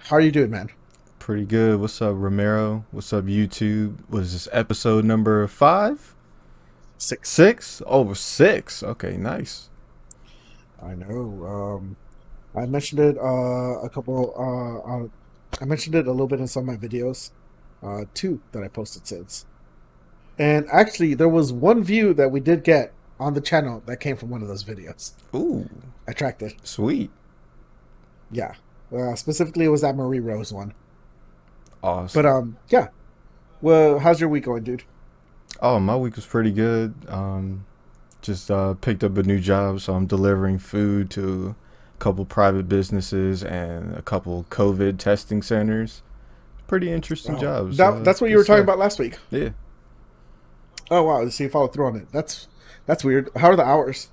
How are you doing, man? Pretty good. What's up, Ramiro? What's up, YouTube? What is this, episode number 5? Six. 6? Oh, 6. Okay, nice. I know. I mentioned it I mentioned it a little bit in some of my videos, two that I posted since. And actually, there was one view that we did get on the channel that came from one of those videos. Ooh, I tracked it. sweet. Yeah. Specifically, it was that Marie Rose one. Awesome. But yeah. Well, how's your week going, dude? Oh, my week was pretty good. Just picked up a new job, so I'm delivering food to a couple private businesses and a couple COVID testing centers. Pretty interesting Oh, jobs. that's what you Good were talking stuff. about last week. Yeah. Oh wow, so you followed through on it. That's weird. How are the hours?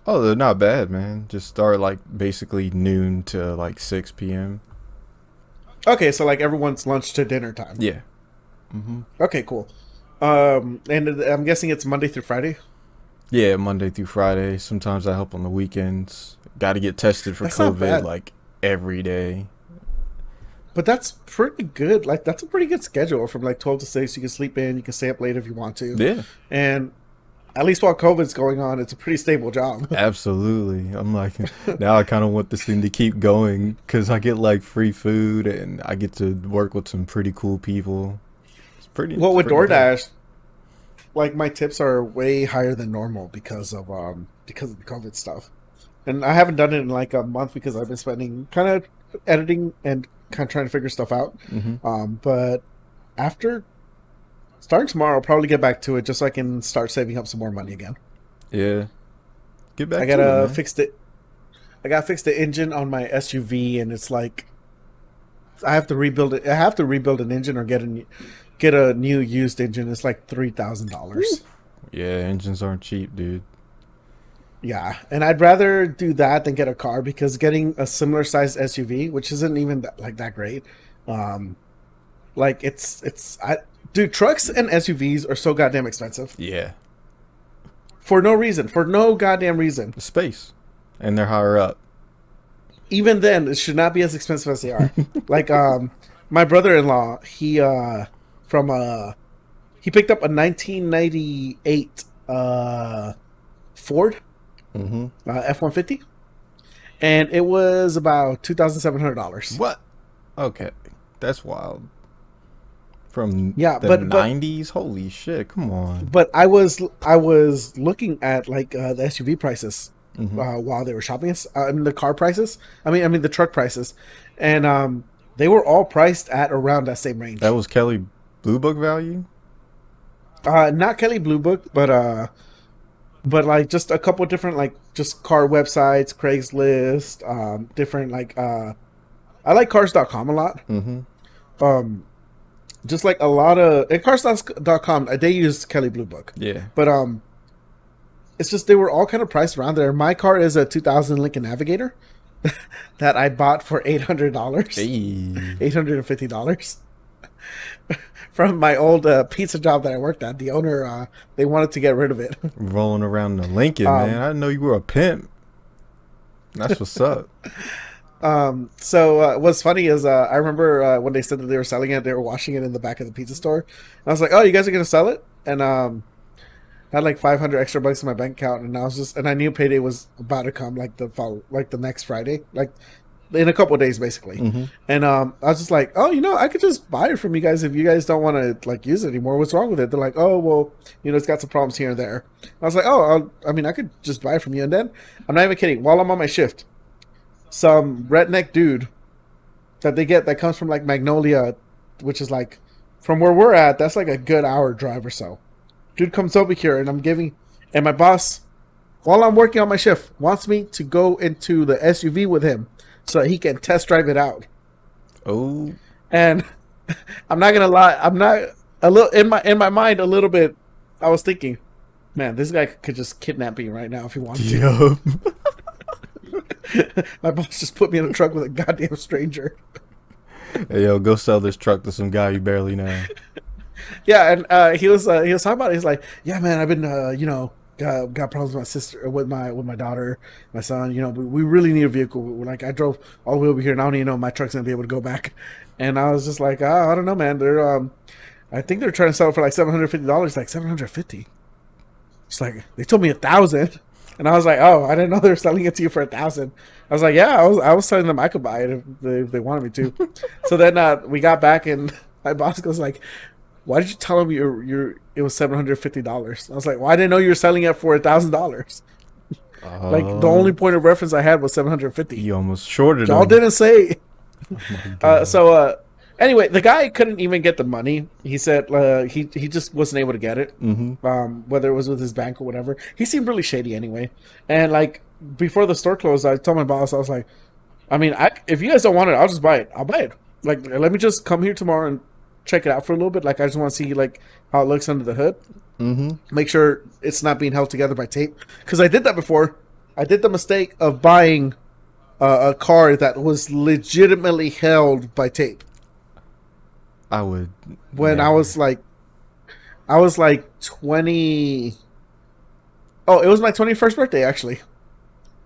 Oh, they're not bad, man. Just start like basically noon to like 6 p.m. Okay, so like everyone's lunch to dinner time. Yeah. Mm-hmm. Okay, cool. And I'm guessing it's Monday through Friday. Yeah, Monday through Friday. Sometimes I help on the weekends. Got to get tested for That's not COVID bad, like every day. but that's pretty good. Like that's a pretty good schedule from like 12 to 6. You can sleep in, you can stay up late if you want to, Yeah, and at least while COVID's going on, it's a pretty stable job. absolutely. I'm like, now I kind of want this thing to keep going because I get like free food and I get to work with some pretty cool people. Well, with Pretty dope. DoorDash, like my tips are way higher than normal because of the COVID stuff, and I haven't done it in like a month because I've been spending kind of editing and kind of trying to figure stuff out. Hmm. But after starting tomorrow, I'll probably get back to it just so I can start saving up some more money again. Yeah, get I back to it, gotta man. fix it. I gotta fix the engine on my SUV, and it's like I have to rebuild it. I have to rebuild an engine or get a new used engine. It's like $3,000. Yeah, engines aren't cheap, dude. Yeah, and I'd rather do that than get a car because getting a similar sized SUV, which isn't even that great, um, like dude, trucks and SUVs are so goddamn expensive Yeah, for no reason, for no goddamn reason. the space, and they're higher up. Even then, it should not be as expensive as they are. Like, my brother-in-law, he picked up a 1998 Ford Hmm. F-150, and it was about $2,700. What? Okay, that's wild. From Yeah, the but 90s? Holy shit, come on. but I was looking at like the SUV prices Hmm. while they were shopping us. I mean the car prices. I mean the truck prices, and they were all priced at around that same range. That was Kelly Blue Book value? Not Kelly Blue Book, but like just a couple different like just car websites, Craigslist, different like I like cars.com a lot. Hmm. Um, just like a lot of and cars.com, they use Kelly Blue Book, Yeah. but it's just they were all kind of priced around there. My car is a 2000 Lincoln Navigator that I bought for $800, Hey. $850 from my old pizza job that I worked at. The owner, they wanted to get rid of it. Rolling around the Lincoln, Um, man. I didn't know you were a pimp. That's what's up. So what's funny is I remember when they said that they were selling it, they were washing it in the back of the pizza store. And I was like, "Oh, you guys are gonna sell it?" And I had like 500 extra bucks in my bank account, and I knew payday was about to come, like the next Friday, like in a couple of days, basically. Hmm. And I was just like, "Oh, I could just buy it from you guys if you guys don't want to like use it anymore. What's wrong with it?" They're like, "Oh, well, it's got some problems here and there." I was like, "Oh, I mean, I could just buy it from you." And then I'm not even kidding. While I'm on my shift, some redneck dude that comes from like Magnolia, which is like from where we're at, that's like a good hour drive or so. Dude comes over here and my boss, while I'm working on my shift, wants me to go into the SUV with him so that he can test drive it out. Oh, And I'm not gonna lie, I'm not a little in my mind a little bit. I was thinking, man, this guy could just kidnap me right now if he wanted to. yup. My boss just put me in a truck with a goddamn stranger. Hey, yo, go sell this truck to some guy you barely know. Yeah, and he was talking about it. He's like, yeah, man, I've been got problems with my sister, with my daughter, my son. You know, we really need a vehicle. Like I drove all the way over here, and I don't even know if my truck's gonna be able to go back. And I was just like, oh, I don't know, man. I think they're trying to sell it for like $750. Like 750. It's like they told me 1,000, and I was like, oh, I didn't know they were selling it to you for 1,000. I was like, yeah, I was telling them I could buy it if they wanted me to. So then we got back, and my boss goes like, why did you tell him it was $750? I was like, well, I didn't know you were selling it for $1,000. Like the only point of reference I had was 750. You almost shorted Y'all him. didn't say. Oh Anyway, the guy couldn't even get the money. He said he just wasn't able to get it. Whether it was with his bank or whatever. He seemed really shady anyway. And like before the store closed, I told my boss, I was like, I mean, if you guys don't want it, I'll just buy it. I'll buy it. Like, let me just come here tomorrow and check it out for a little bit. Like, I just want to see like how it looks under the hood. Make sure it's not being held together by tape. Because I did that before. I did the mistake of buying a car that was legitimately held by tape. I would. When I was like 20. Oh, it was my 21st birthday actually.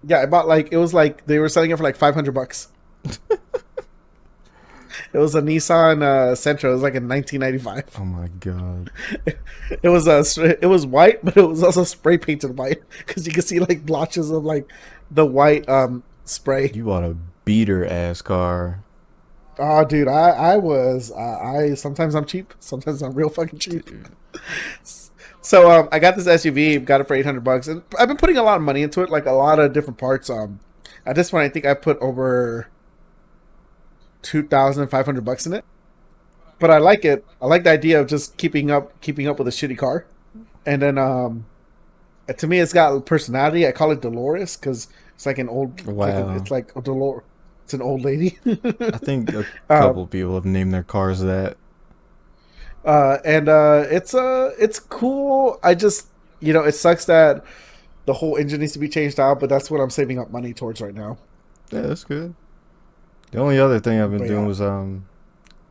Yeah, I bought it was like they were selling it for like $500. It was a Nissan Sentra. It was like in 1995. Oh my god! It was white, but it was also spray painted white because you could see like blotches of like the white spray. You bought a beater ass car. Oh, dude, I sometimes I'm cheap, sometimes I'm real fucking cheap. So I got this SUV, got it for $800, and I've been putting a lot of money into it, like a lot of different parts. At this point, I think I put over $2,500 in it. But I like it. I like the idea of just keeping up with a shitty car, and then to me, it's got personality. I call it Dolores because it's like an old. Wow. It's like a Dolores. It's an old lady. I think a couple people have named their cars that. It's cool. I just, it sucks that the whole engine needs to be changed out, but that's what I'm saving up money towards right now. Yeah, that's good. The only other thing I've been doing was I've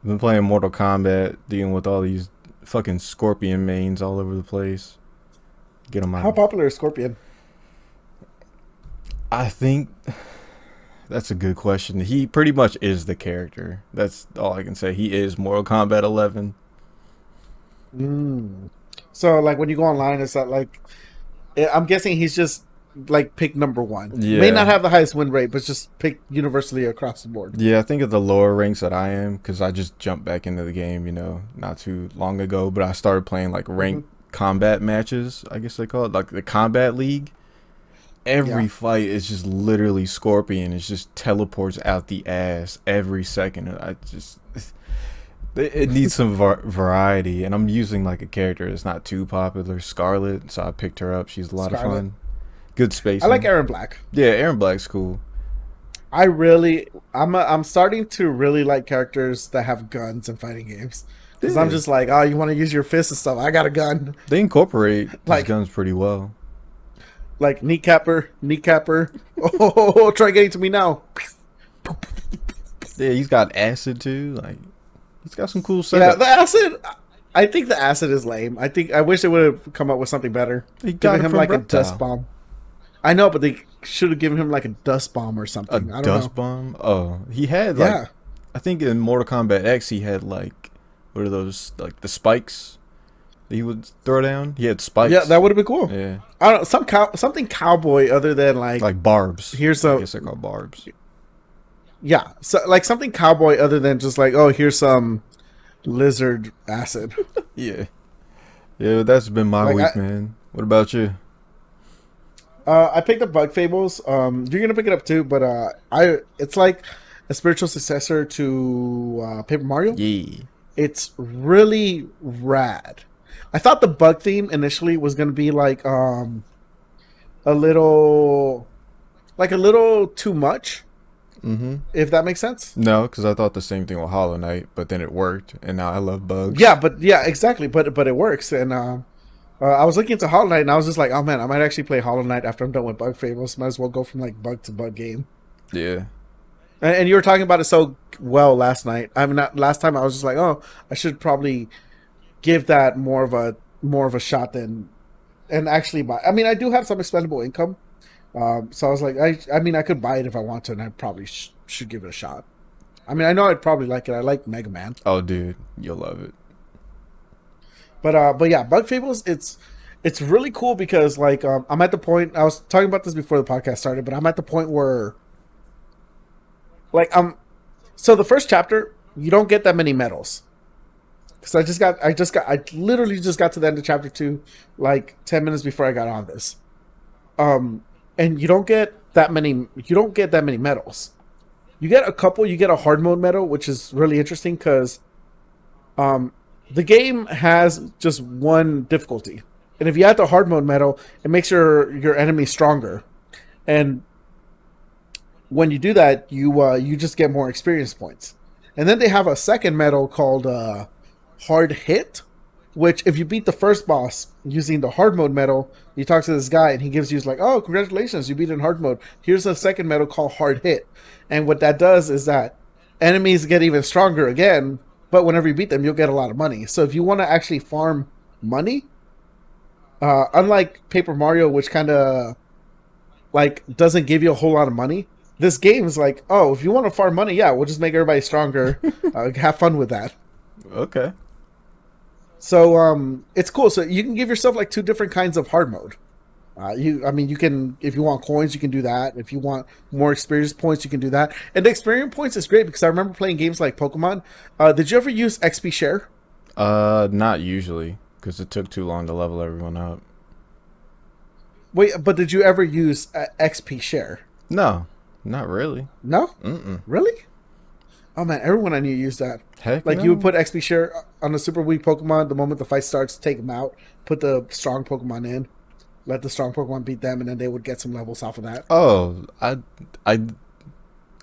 been playing Mortal Kombat, dealing with all these fucking Scorpion mains all over the place. Get them out. How popular is Scorpion? I think that's a good question. He pretty much is the character. That's all I can say. He is Mortal Kombat 11. So like when you go online, it's not like I'm guessing he's just like pick number one. Yeah. May not have the highest win rate, but just pick universally across the board. Yeah, I think at the lower ranks that I am, because I just jumped back into the game, not too long ago. But I started playing like ranked combat matches, I guess they call it, like the Combat League. Every fight is just literally Scorpion. It just teleports out the ass every second. It needs some variety, and I'm using like a character that's not too popular, Scarlet. So I picked her up. She's a lot of fun. Good space. I like Aaron Black. Yeah, Aaron Black's cool. I'm starting to really like characters that have guns in fighting games. Because I'm just like, oh, you want to use your fists and stuff? I got a gun. They incorporate these guns pretty well. Like kneecapper. Oh, try getting to me now. Yeah, he's got acid too. Like, he's got some cool setups. Yeah, the acid. I think the acid is lame. I wish they would have come up with something better. Giving him like a dust bomb. I know, but they should have given him like a dust bomb or something. A dust bomb? Oh, he had like, I think in Mortal Kombat X he had like, what are those, like the spikes that he would throw down? He had spikes. Yeah, that would have been cool. Yeah. I don't know, something cowboy other than like barbs. I guess they're called barbs. Yeah, so like something cowboy other than just like, oh, here's some lizard acid. Yeah, that's been my week, man. What about you? I picked up Bug Fables. You're gonna pick it up too, but it's like a spiritual successor to Paper Mario. Yeah, it's really rad. I thought the bug theme initially was gonna be like a little too much. If that makes sense. No, because I thought the same thing with Hollow Knight, but then it worked, and now I love bugs. Yeah, exactly. But it works, and I was looking into Hollow Knight, and I was just like, oh man, I might actually play Hollow Knight after I'm done with Bug Fables. Might as well go from like bug to bug game. Yeah. And you were talking about it so well last night. I mean, not last time. I was just like, oh, I should probably give that more of a shot than and actually buy. I mean, I do have some expendable income, so I was like, I mean, I could buy it if I want to, and I probably should give it a shot. I mean, I know I'd probably like it. I like Mega Man. Oh, dude, you'll love it. But yeah, Bug Fables, it's really cool because like I'm at the point I was talking about this before the podcast started, but I'm at the point where like so the first chapter you don't get that many medals. Because I literally just got to the end of chapter 2 like 10 minutes before I got on this. And you don't get that many medals. You get a couple, you get a hard mode medal, which is really interesting because the game has just one difficulty. And if you add the hard mode medal, it makes your enemy stronger. And when you do that, you just get more experience points. And then they have a second medal called hard hit, which if you beat the first boss using the hard mode medal, you talk to this guy and he gives you like, oh, congratulations, you beat in hard mode. Here's a second medal called hard hit. And what that does is that enemies get even stronger again, but whenever you beat them, you'll get a lot of money. So if you want to actually farm money, unlike Paper Mario, which kind of like doesn't give you a whole lot of money, this game is like, oh, if you want to farm money, yeah, we'll just make everybody stronger. Have fun with that. Okay. So it's cool. So you can give yourself like 2 different kinds of hard mode. You can, if you want coins, you can do that. If you want more experience points, you can do that. And the experience points is great because I remember playing games like Pokemon. Did you ever use XP share? Not usually because it took too long to level everyone up. Wait, but did you ever use XP share? No, not really. No? Mm-mm. Really? Oh man, everyone I knew used that. Heck like no. You would put XP share on a super weak Pokemon. The moment the fight starts, take them out. Put the strong Pokemon in. Let the strong Pokemon beat them, and then they would get some levels off of that. Oh, I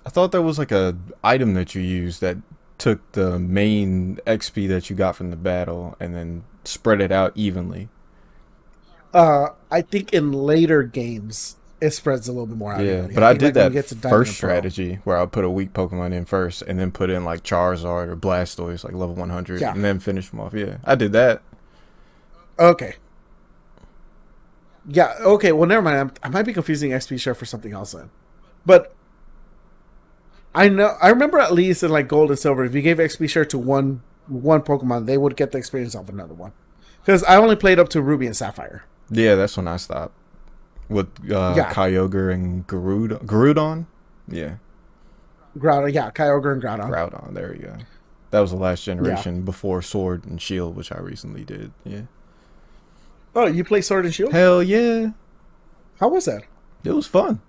thought there was like a item that you used that took the main XP that you got from the battle and then spread it out evenly. I think in later games it spreads a little bit more out. Yeah, but I did that first strategy where I put a weak Pokemon in first and then put in like Charizard or Blastoise like level 100 and then finish them off. Yeah, I did that. Okay. Yeah, okay, well never mind. I might be confusing XP share for something else then. But I remember at least in like Gold and Silver, if you gave XP share to one Pokemon, they would get the experience off another one. Because I only played up to Ruby and Sapphire. Yeah, that's when I stopped. With Kyogre and Groudon? Yeah. Groudon, yeah, Kyogre and Groudon. Groudon, there you go. That was the last generation before Sword and Shield, which I recently did. Yeah. Oh, you play Sword and Shield? Hell yeah. How was that? It was fun.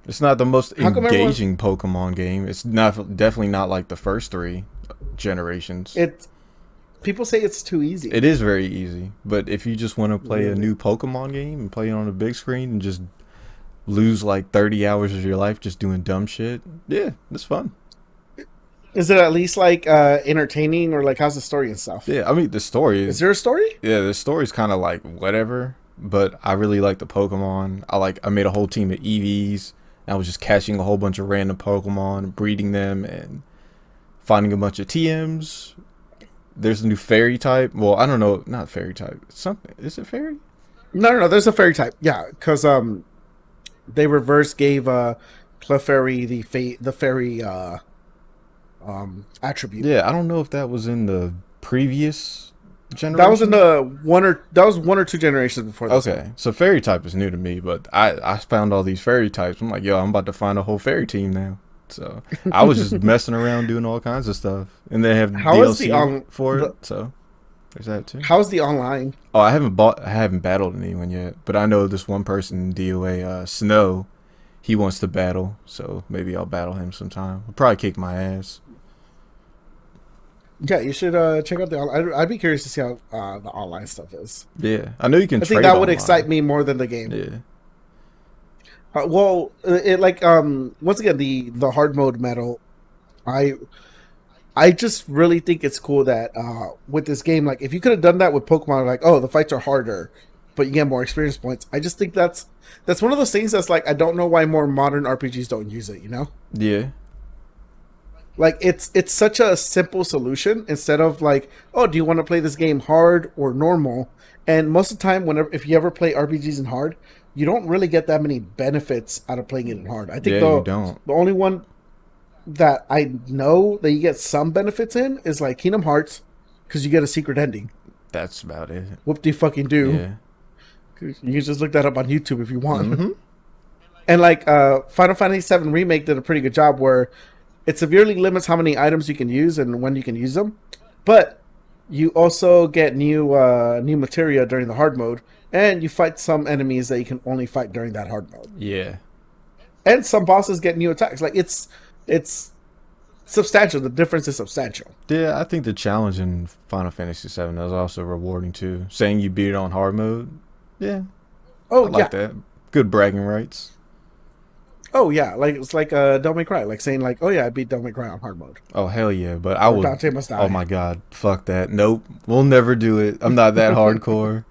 It's not the most engaging Pokemon game. It's definitely not like the first 3 generations. People say it's too easy. It is very easy, but if you just want to play a new Pokemon game and play it on a big screen and just lose like 30 hours of your life just doing dumb shit, yeah, it's fun. Is it at least like entertaining, or like how's the story and stuff? Yeah, I mean the story is there a story? Yeah, the story's kind of like whatever, but I really like the Pokemon. I made a whole team of EVs. And I was just catching a whole bunch of random Pokemon, breeding them, and finding a bunch of TMs. There's a new fairy type. Well, I don't know, not fairy type. Something is it fairy? No. There's a fairy type. Yeah, because they reverse gave Clefairy the fairy attribute. Yeah, I don't know if that was in the previous generation. That was in the one or two generations before this. Okay, so fairy type is new to me, but I found all these fairy types. I'm like, yo, I'm about to find a whole fairy team now. So I was just messing around doing all kinds of stuff, and they have DLC for it. So there's that too. How's the online? Oh, I haven't battled anyone yet, but I know this one person in DOA, Snow. He wants to battle, so maybe I'll battle him sometime. I'll probably kick my ass. Yeah, you should check out the online. I'd be curious to see how the online stuff is. Yeah, I know you can. I think that would excite me more than the game. Yeah. Well, it like once again the hard mode medal, I just really think it's cool that with this game, like if you could have done that with Pokemon, like the fights are harder, but you get more experience points. I just think that's one of those things that's like I don't know why more modern RPGs don't use it. You know? Yeah. Like it's such a simple solution instead of like, oh, do you want to play this game hard or normal? And most of the time, whenever if you ever play RPGs in hard, you don't really get that many benefits out of playing it in hard. I think Yeah, you don't. the only one that I know that you get some benefits in is like Kingdom Hearts, because you get a secret ending. That's about it. Whoop de fucking do. Yeah. You can just look that up on YouTube if you want. Mm-hmm. And like Final Fantasy VII Remake did a pretty good job where it severely limits how many items you can use and when you can use them, but you also get new materia during the hard mode, and you fight some enemies that you can only fight during that hard mode. Yeah. And some bosses get new attacks. Like it's substantial. The difference is substantial. Yeah, I think the challenge in Final Fantasy VII is also rewarding too. Saying you beat it on hard mode, yeah, Oh I like that. Good bragging rights. Oh yeah, like it's like Devil May Cry, like saying like, oh yeah, I beat Devil May Cry on hard mode. Oh hell yeah, but I would. Dante must die. Oh my god, fuck that. Nope, we'll never do it. I'm not that hardcore.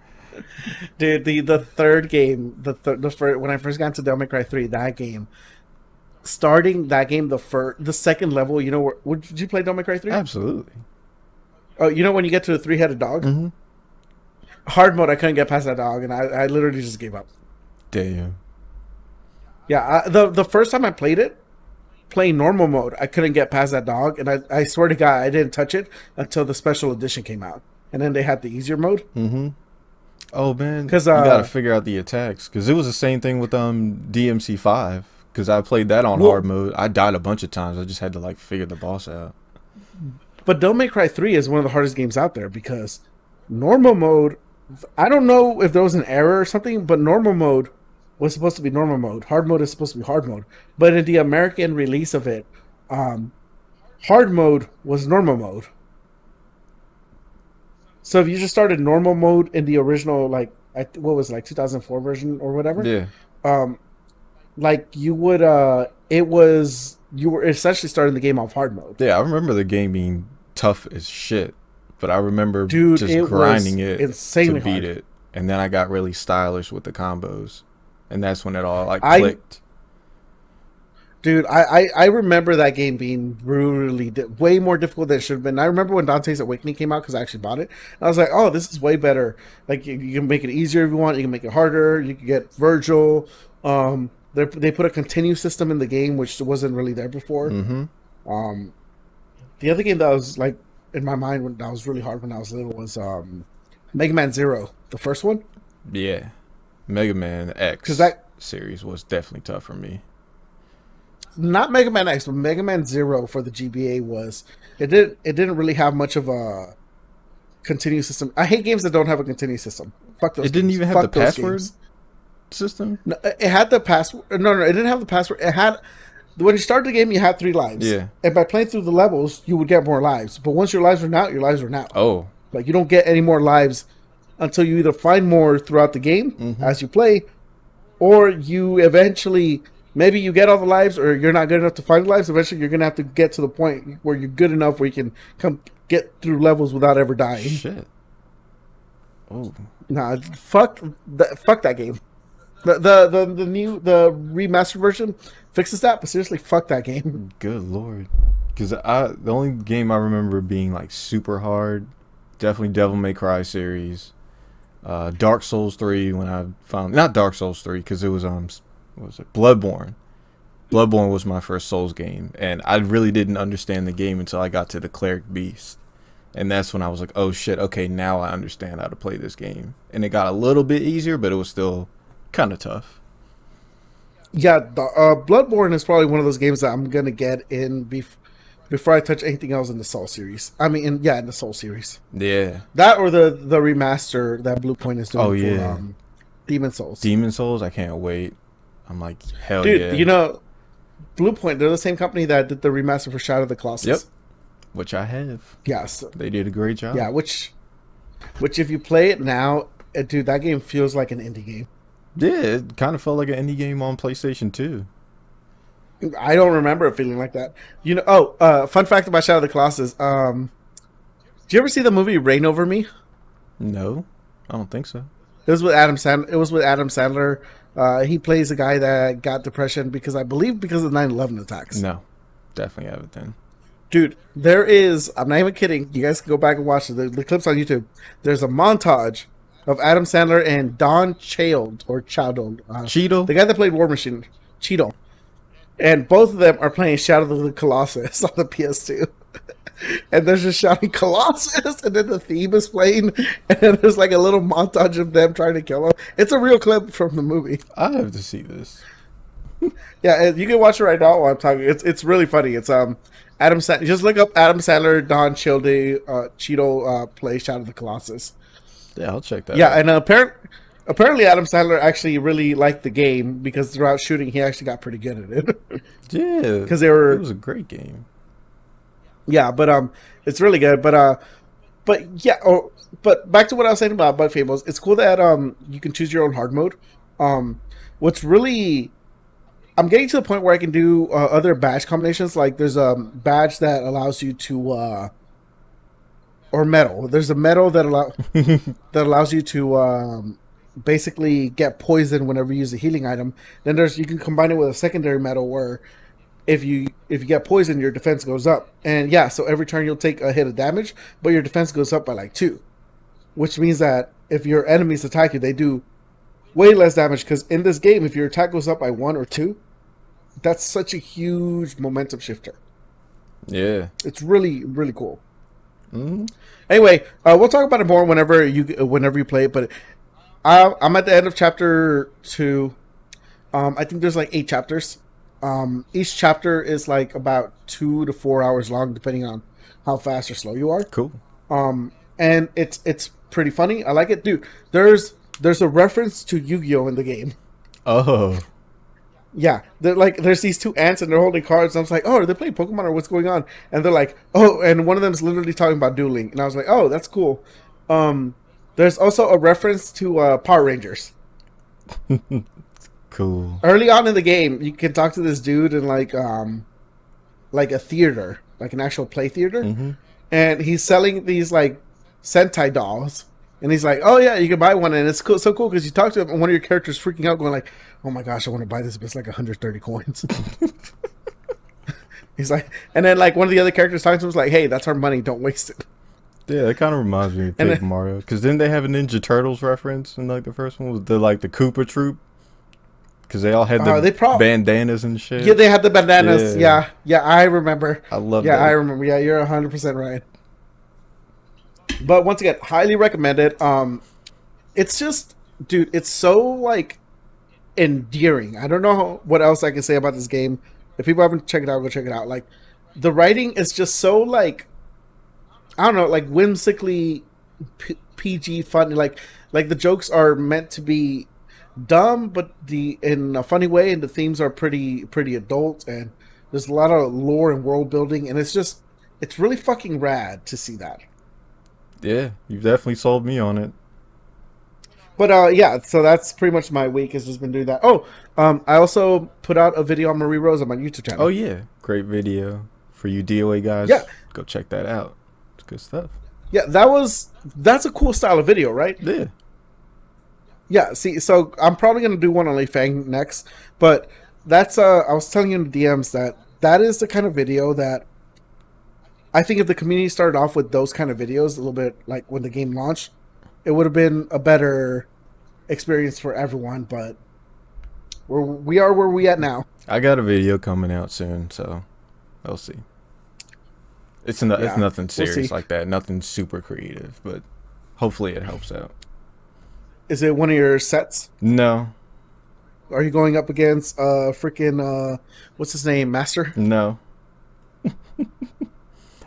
Dude, the third game, the first, when I first got into Devil May Cry 3, that game, starting that game, the second level, you know, did you play Devil May Cry 3? Absolutely. Oh, you know when you get to the three-headed dog? Mm-hmm. Hard mode, I couldn't get past that dog, and I literally just gave up. Damn. Yeah, the first time I played it, playing normal mode, I couldn't get past that dog, and I swear to God, I didn't touch it until the special edition came out, and then they had the easier mode. Mm-hmm. Oh man, 'Cause, you gotta figure out the attacks, because it was the same thing with DMC5. Because I played that on hard mode, I died a bunch of times. I just had to like figure the boss out. But Devil May Cry 3 is one of the hardest games out there because normal mode, I don't know if there was an error or something, but normal mode was supposed to be normal mode. Hard mode is supposed to be hard mode. But in the American release of it, hard mode was normal mode. So if you just started normal mode in the original, like, what was it, like 2004 version or whatever? Yeah. Like you would, you were essentially starting the game off hard mode. Yeah, I remember the game being tough as shit, but I remember Dude, just grinding it insanely to beat hard. it, and then I got really stylish with the combos, and that's when it all like clicked. Dude, I remember that game being brutally way more difficult than it should have been. I remember when Dante's Awakening came out because I actually bought it. And I was like, oh, this is way better. Like you can make it easier if you want. You can make it harder. You can get Virgil. They put a continue system in the game, which wasn't really there before. Mm-hmm. The other game that was like in my mind that was really hard when I was little was Mega Man Zero, the first one. Yeah, Mega Man X because that series was definitely tough for me. Not Mega Man X, but Mega Man Zero for the GBA was it didn't really have much of a continue system. I hate games that don't have a continue system. Fuck those. It didn't games. even have Fuck the those password games. system. No, it had the password. No, it didn't have the password. It had when you started the game, you had 3 lives. Yeah. And by playing through the levels, you would get more lives. But once your lives run out, your lives run out. Oh. Like you don't get any more lives until you either find more throughout the game as you play, or you eventually maybe you get all the lives, or you're not good enough to find the lives. Eventually, you're gonna have to get to the point where you're good enough where you can come get through levels without ever dying. Shit. Oh. Nah, fuck that game. The new remastered version fixes that, but seriously, fuck that game. Good lord. Because the only game I remember being like super hard, definitely Devil May Cry series, Dark Souls 3 when I found not Dark Souls 3 because it was what was it, Bloodborne. Bloodborne was my first Souls game, and I really didn't understand the game until I got to the Cleric Beast, and that's when I was like, oh shit, okay, now I understand how to play this game, and it got a little bit easier, but it was still kind of tough. Yeah, Bloodborne is probably one of those games that I'm gonna get in before I touch anything else in the Soul series. I mean, in the Soul series. Yeah. That or the remaster that Blue Point is doing for Demon Souls. Demon Souls, I can't wait. I'm like, hell Dude, yeah. you know, Blue Point, they're the same company that did the remaster for Shadow of the Colossus. Yep. Which I have. Yes. They did a great job. Yeah, which if you play it now, dude, that game feels like an indie game. Yeah, it kind of felt like an indie game on PlayStation 2. I don't remember it feeling like that. You know, fun fact about Shadow of the Colossus. Did you ever see the movie Reign Over Me? No, I don't think so. It was with Adam Sandler. He plays a guy that got depression because of 9/11 attacks. No, definitely haven't then. Dude, there is. I'm not even kidding. You guys can go back and watch the clips on YouTube. There's a montage of Adam Sandler and Don Cheadle or Chowdle, Cheeto? the guy that played War Machine, Cheeto, and both of them are playing Shadow of the Colossus on the PS2. And they're just shouting Colossus, and then the theme is playing, and then there's like a little montage of them trying to kill him. It's a real clip from the movie. I have to see this. Yeah, you can watch it right now while I'm talking. It's really funny. It's Adam Sandler. Just look up Adam Sandler, Don Cheadle play Shadow of the Colossus. Yeah, I'll check that Yeah, out. and apparently Adam Sandler actually really liked the game because throughout shooting he actually got pretty good at it. Yeah, Because they were it was a great game. yeah, but it's really good. But yeah. But back to what I was saying about Bug Fables. It's cool that you can choose your own hard mode. What's really I'm getting to the point where I can do other badge combinations. Like there's a badge that allows you to or metal. There's a metal that allows you to basically get poisoned whenever you use a healing item. Then you can combine it with a secondary metal where if you get poisoned, your defense goes up. And yeah, so every turn you'll take a hit of damage, but your defense goes up by like 2, which means that if your enemies attack you, they do way less damage. Because in this game, if your attack goes up by 1 or 2, that's such a huge momentum shifter. Yeah, It's really, really cool. mm-hmm. Anyway, we'll talk about it more whenever you play it. But I'm at the end of chapter 2. I think there's like 8 chapters. Each chapter is like about 2 to 4 hours long, depending on how fast or slow you are. Cool. And it's pretty funny. I like it, dude. There's a reference to Yu-Gi-Oh in the game. Oh, Yeah, there's these 2 ants and they're holding cards. And I was like, oh, are they playing Pokemon or what's going on? And they're like, oh, and one of them is literally talking about dueling. And I was like, oh, that's cool. There's also a reference to Power Rangers. cool. Early on in the game, you can talk to this dude in like a theater, like an actual play theater, Mm-hmm. and he's selling these like Sentai dolls. And he's like, "Oh yeah, you can buy one," and it's cool, so cool because you talk to him, and one of your characters freaking out, going like, "Oh my gosh, I want to buy this, but it's like 130 coins." He's like, and then like one of the other characters talking to him was like, "Hey, that's our money, don't waste it." Yeah, that kind of reminds me of Paper Mario. Because didn't they have a Ninja Turtles reference in like the first one? Was the like the Koopa Troop? Because they all had the bandanas and shit. Yeah, they had the bandanas. Yeah, I remember. I love that. that. I remember. Yeah, you're 100% right. But once again, highly recommended. It's just, dude, it's so like endearing. I don't know what else I can say about this game. If people haven't checked it out, go check it out. Like the writing is just so like, I don't know, like whimsically PG fun. Like the jokes are meant to be dumb, but in a funny way, and the themes are pretty adult, and there's a lot of lore and world building, and it's really fucking rad to see that. Yeah, you've definitely sold me on it. But yeah, so that's pretty much my week, has just been doing that. Oh, I also put out a video on Marie Rose on my YouTube channel. Oh yeah, great video for you DOA guys. Yeah, go check that out. It's good stuff. Yeah, that's a cool style of video, right? Yeah. Yeah, see, so I'm probably gonna do one on Lei Fang next, but that's I was telling you in the DMs that is the kind of video that I think if the community started off with those kind of videos a little bit like when the game launched, it would have been a better experience for everyone. But we are where we at now. I got a video coming out soon, so we'll see. It's nothing serious like that, nothing super creative, but hopefully it helps out. Is it one of your sets? No. Are you going up against freaking what's his name, Master? No.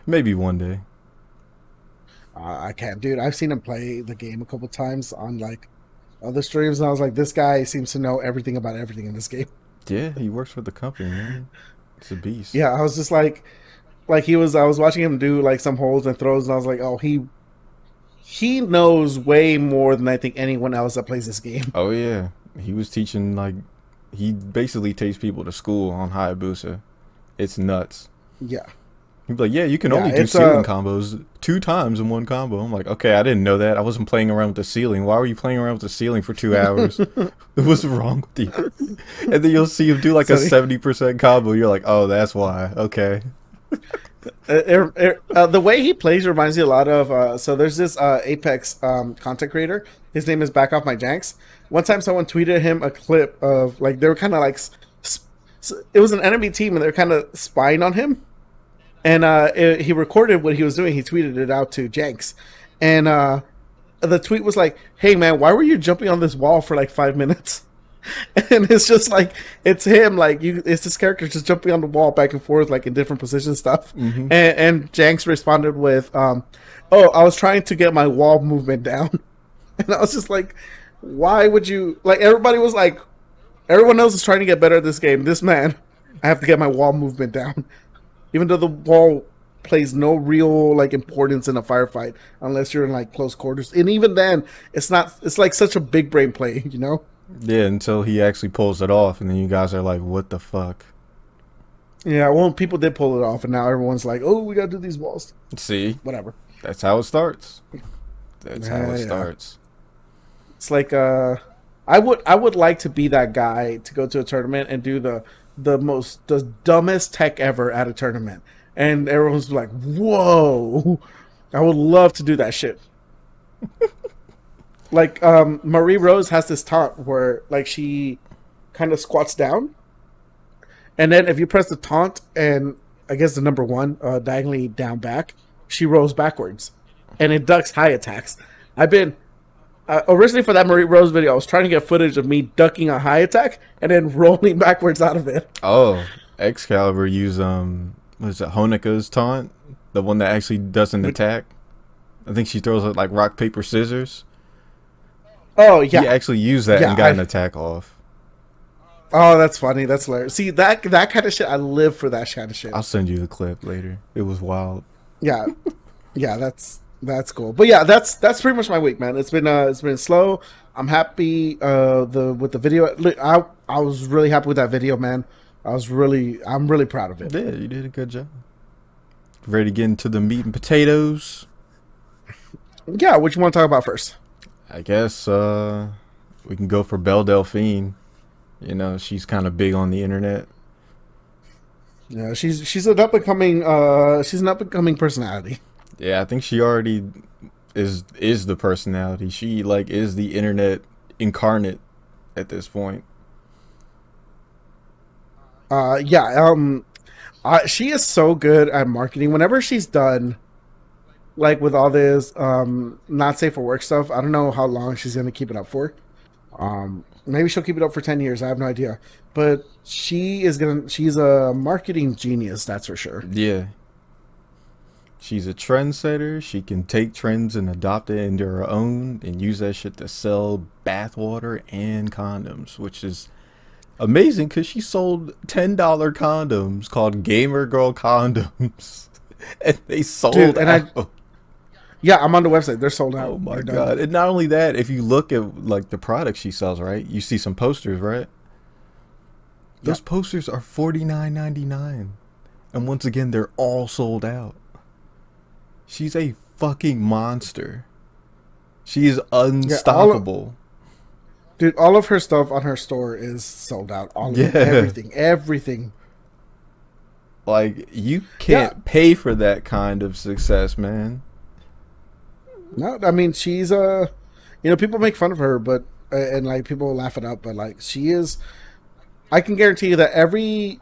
Maybe one day. I can't, dude. I've seen him play the game a couple times on like other streams, and I was like, this guy seems to know everything about everything in this game. Yeah, he works for the company, man. It's a beast. Yeah, I was just like I was watching him do like some holds and throws, and I was like, oh, he knows way more than I think anyone else that plays this game. Oh yeah, he was teaching like he basically takes people to school on Hayabusa. It's nuts. Yeah. He'd be like, yeah, you can only do ceiling combos 2 times in one combo. I'm like, okay, I didn't know that. I wasn't playing around with the ceiling. Why were you playing around with the ceiling for 2 hours? What's wrong with you? And then you'll see him do like a 70% combo. You're like, oh, that's why. Okay. The way he plays reminds me a lot of. So there's this Apex content creator. His name is Back Off My Janks. One time, someone tweeted him a clip of like they were kind of like it was an enemy team and they were kind of spying on him. And he recorded what he was doing. He tweeted it out to Janks, and the tweet was like, "Hey man, why were you jumping on this wall for like 5 minutes?" And it's just like it's him, like it's this character just jumping on the wall back and forth, like in different positions stuff. And Janks responded with, "Oh, I was trying to get my wall movement down," and I was just like, "Why would you?" Like everybody was like, everyone else is trying to get better at this game. This man, I have to get my wall movement down, even though the wall plays no real like importance in a firefight unless you're in like close quarters. And even then, it's not. It's like such a big brain play, you know. Yeah, until he actually pulls it off, and then you guys are like, "What the fuck?" Yeah, well, people did pull it off, and now everyone's like, "Oh, we gotta do these walls." See, Whatever. that's how it starts. That's how it starts. It's like I would like to be that guy to go to a tournament and do the dumbest tech ever at a tournament, and everyone's like, "Whoa!" I would love to do that shit. Like Marie Rose has this taunt where like she kind of squats down, and then if you press the taunt and I guess the number one diagonally down back, she rolls backwards, and it ducks high attacks. I've been originally for that Marie Rose video, I was trying to get footage of me ducking a high attack and then rolling backwards out of it. Oh, Excalibur used what is it, Honika's taunt, the one that actually doesn't attack. I think she throws it like rock paper scissors. Oh yeah, he actually used that and got an attack off. Oh, that's funny. That's hilarious. See that kind of shit. I live for that kind of shit. I'll send you the clip later. It was wild. Yeah, yeah, that's cool. But yeah, that's pretty much my week, man. It's been slow. I'm happy with the video. I was really happy with that video, man. I'm really proud of it. Yeah, you did a good job. Ready to get into the meat and potatoes? Yeah, what you want to talk about first? I guess we can go for Belle Delphine. You know, she's kind of big on the internet. Yeah, she's an up and coming personality. Yeah, I think she already is the personality. She like is the internet incarnate at this point. She is so good at marketing. Whenever she's done like with all this not safe for work stuff, I don't know how long she's gonna keep it up for. Maybe she'll keep it up for 10 years. I have no idea. But she's a marketing genius, that's for sure. Yeah. She's a trendsetter. She can take trends and adopt it into her own and use that shit to sell bathwater and condoms, which is amazing because she sold $10 condoms called Gamer Girl condoms. And they sold out. Yeah, I'm on the website. They're sold out. Oh my god! And not only that, if you look at like the products she sells, right? You see some posters, right? Those posters are $49.99, and once again, they're all sold out. She's a fucking monster. She is unstoppable. Dude, all of her stuff on her store is sold out. All of it, everything. Like you can't pay for that kind of success, man. No, I mean she's people make fun of her, but and like people laugh it up, but like she is. I can guarantee you that every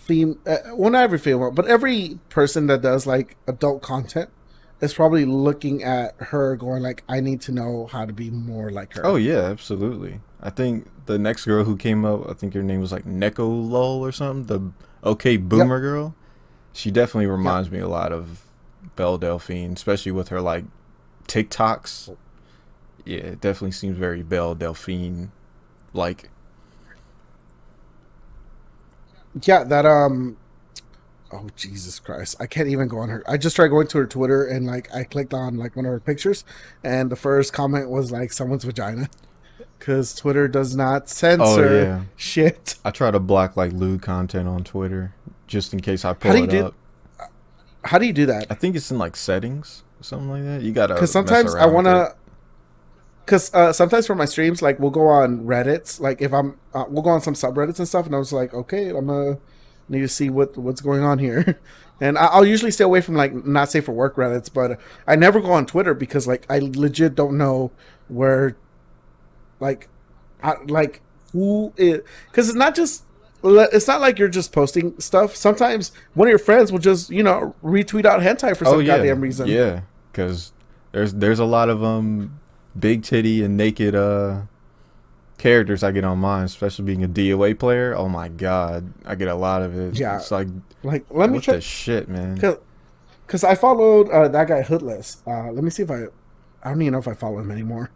well, not every female, but every person that does like adult content is probably looking at her, going like, "I need to know how to be more like her." Oh yeah, absolutely. I think the next girl who came up, I think her name was like Neko Lol or something. The OK Boomer girl. She definitely reminds me a lot of Belle Delphine, especially with her like TikToks. Yeah, it definitely seems very Belle Delphine like. Yeah, that oh Jesus Christ, I can't even go on her. I just tried going to her Twitter and like I clicked on like one of her pictures and the first comment was like someone's vagina, because Twitter does not censor shit. I try to block like lewd content on Twitter just in case I pull it up. How do you do that? I think it's in like settings. Something like that. You gotta, because sometimes I want to, because sometimes for my streams, like we'll go on Reddits, like if I'm we'll go on some subreddits and stuff, and I was like, okay, I'm gonna need to see what's going on here. And I'll usually stay away from like not safe for work Reddits, but I never go on Twitter because like I legit don't know where, like, like who is, because it's not like you're just posting stuff. Sometimes one of your friends will just retweet out hentai for some goddamn reason. Yeah, because there's a lot of big titty and naked characters I get on mine, especially being a DOA player. Oh my god, I get a lot of it. Yeah, it's like let me what check the shit, man. Because I followed that guy Hoodless. Let me see if I don't even know if I follow him anymore.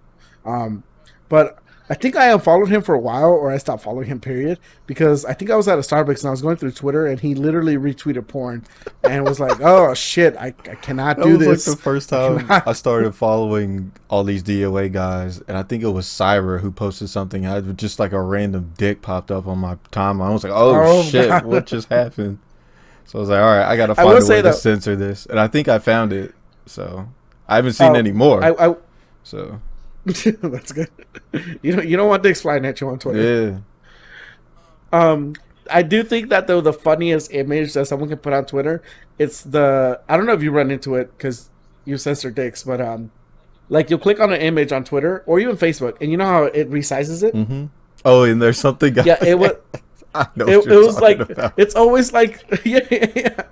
But I think I unfollowed him for a while, or I stopped following him, period. Because I think I was at a Starbucks and I was going through Twitter, and he literally retweeted porn and was like, "Oh shit, I cannot do this." That was like the first time I started following all these DOA guys, and I think it was Cyber who posted something. I just like a random dick popped up on my timeline. I was like, "Oh shit, God. What just happened?" So I was like, "All right, I gotta find a way to censor this," and I think I found it. So I haven't seen any more. So. That's good. You don't want dicks flying at you on Twitter. Yeah. I do think that though the funniest image that someone can put on Twitter, it's I don't know if you run into it because you censor dicks, but like you'll click on an image on Twitter or even Facebook, and you know how it resizes it. Mm-hmm. Oh, and there's something. Yeah, it was. I know it was like about. It's always like yeah.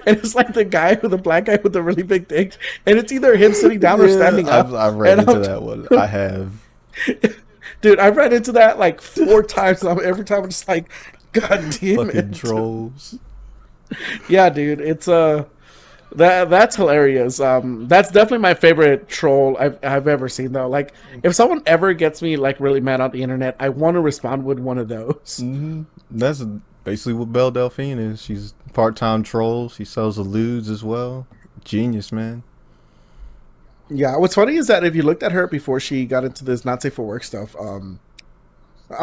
And it's like the black guy with the really big dick, and it's either him sitting down or standing up. I've ran into that one. I have. Dude, I've ran into that like 4 times. And every time I'm just like, God damn fucking trolls. Yeah, dude, it's that's hilarious. That's definitely my favorite troll I've ever seen though. Like, if someone ever gets me like really mad on the internet, I want to respond with one of those. Mm-hmm. That's basically what Belle Delphine is. She's part-time troll. She sells the lewds as well. Genius, man. Yeah, what's funny is that if you looked at her before she got into this not safe for work stuff, I'm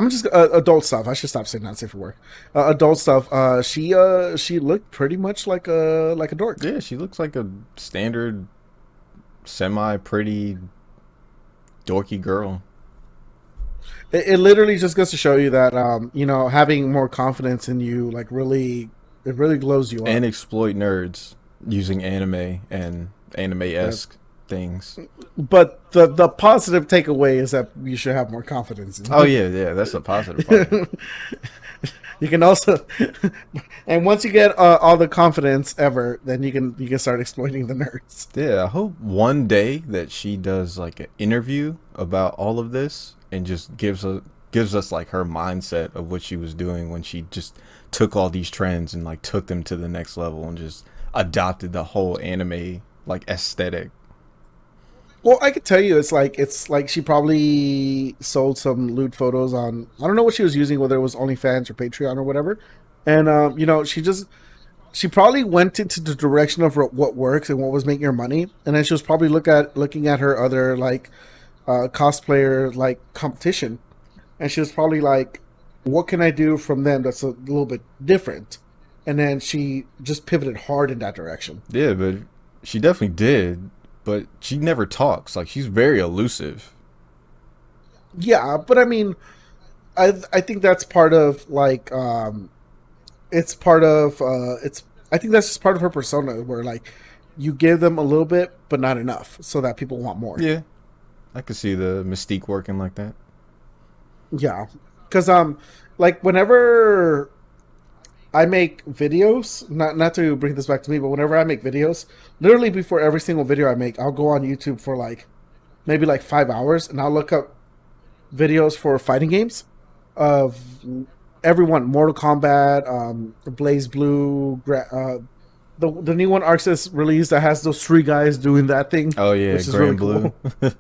just adult stuff. I should stop saying not safe for work. Adult stuff. She looked pretty much like a dork. Yeah, she looks like a standard, semi-pretty, dorky girl. It literally just goes to show you that having more confidence in you it really glows you up. And exploit nerds using anime and anime-esque things. But the positive takeaway is that you should have more confidence in you. Oh yeah, that's the positive part. You can also, and once you get all the confidence ever, then you can start exploiting the nerds. Yeah, I hope one day that she does like an interview about all of this and just gives us like her mindset of what she was doing when she just took all these trends and like took them to the next level and just adopted the whole anime like aesthetic. Well, I could tell you, it's like she probably sold some lewd photos on, I don't know what she was using, whether it was OnlyFans or Patreon or whatever, and she probably went into the direction of what works and what was making her money, and then she was probably looking at her other like cosplayer like competition, and she was probably like, what can I do from them that's a little bit different, and then she just pivoted hard in that direction. Yeah, but she definitely did. But she never talks. Like, she's very elusive. Yeah, but I mean, I think that's part of like it's part of I think that's just part of her persona, where like you give them a little bit but not enough so that people want more. Yeah, I could see the mystique working like that. Yeah, because like whenever I make videos, not to bring this back to me, but whenever I make videos, literally before every single video I make, I'll go on YouTube for like maybe like 5 hours, and I'll look up videos for fighting games of everyone, Mortal Kombat, Blaze Blue, the new one Arxis released that has those 3 guys doing that thing. Oh yeah, which is Grand really Blue. Cool.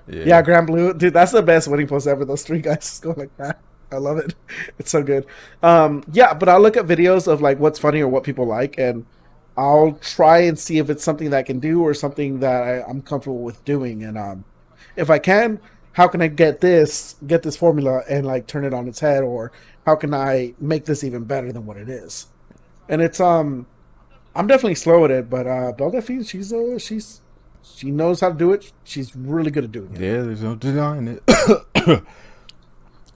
Yeah, Grand Blue, dude, that's the best winning post ever. Those 3 guys just go like that. I love it. It's so good. Yeah, but I'll look at videos of like what's funny or what people like, and I'll try and see if it's something that I can do or something that I'm comfortable with doing. And if I can, how can I get this formula and like turn it on its head, or how can I make this even better than what it is? And it's I'm definitely slow at it, but Belle Delphine, she knows how to do it. She's really good at doing it. Yeah, there's no denying it.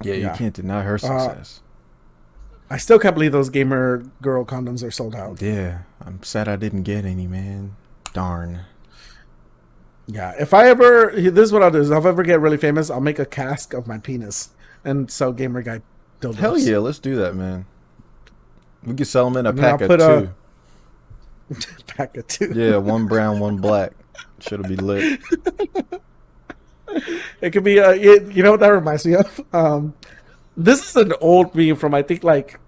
Yeah, you can't deny her success. I still can't believe those gamer girl condoms are sold out. Yeah, I'm sad I didn't get any, man. Darn. Yeah, if I ever, this is what I'll do: is if I ever get really famous, I'll make a cask of my penis and sell gamer guy dildos. Hell yeah, let's do that, man. We could sell them in a And then pack I'll of put two. pack of two. Yeah, one brown, one black. Should be lit. It could be, you know what that reminds me of? This is an old meme from I think like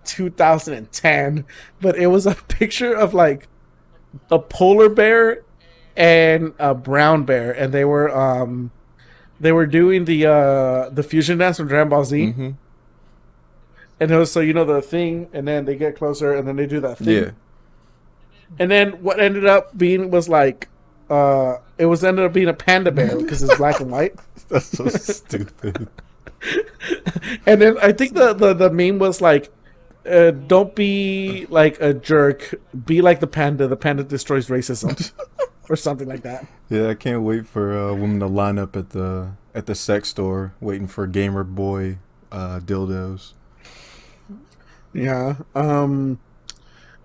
2010, but it was a picture of like a polar bear and a brown bear, and they were doing the fusion dance from Dragon Ball Z. Mm-hmm. And it was, so you know the thing, and then they get closer, and then they do that thing. Yeah. And then what ended up being was like, ended up being a panda bear because it's black and white. That's so stupid. And then I think the meme was like, don't be like a jerk, be like the panda. The panda destroys racism, or something like that. Yeah, I can't wait for women to line up at the sex store waiting for Gamer Boy dildos. Yeah.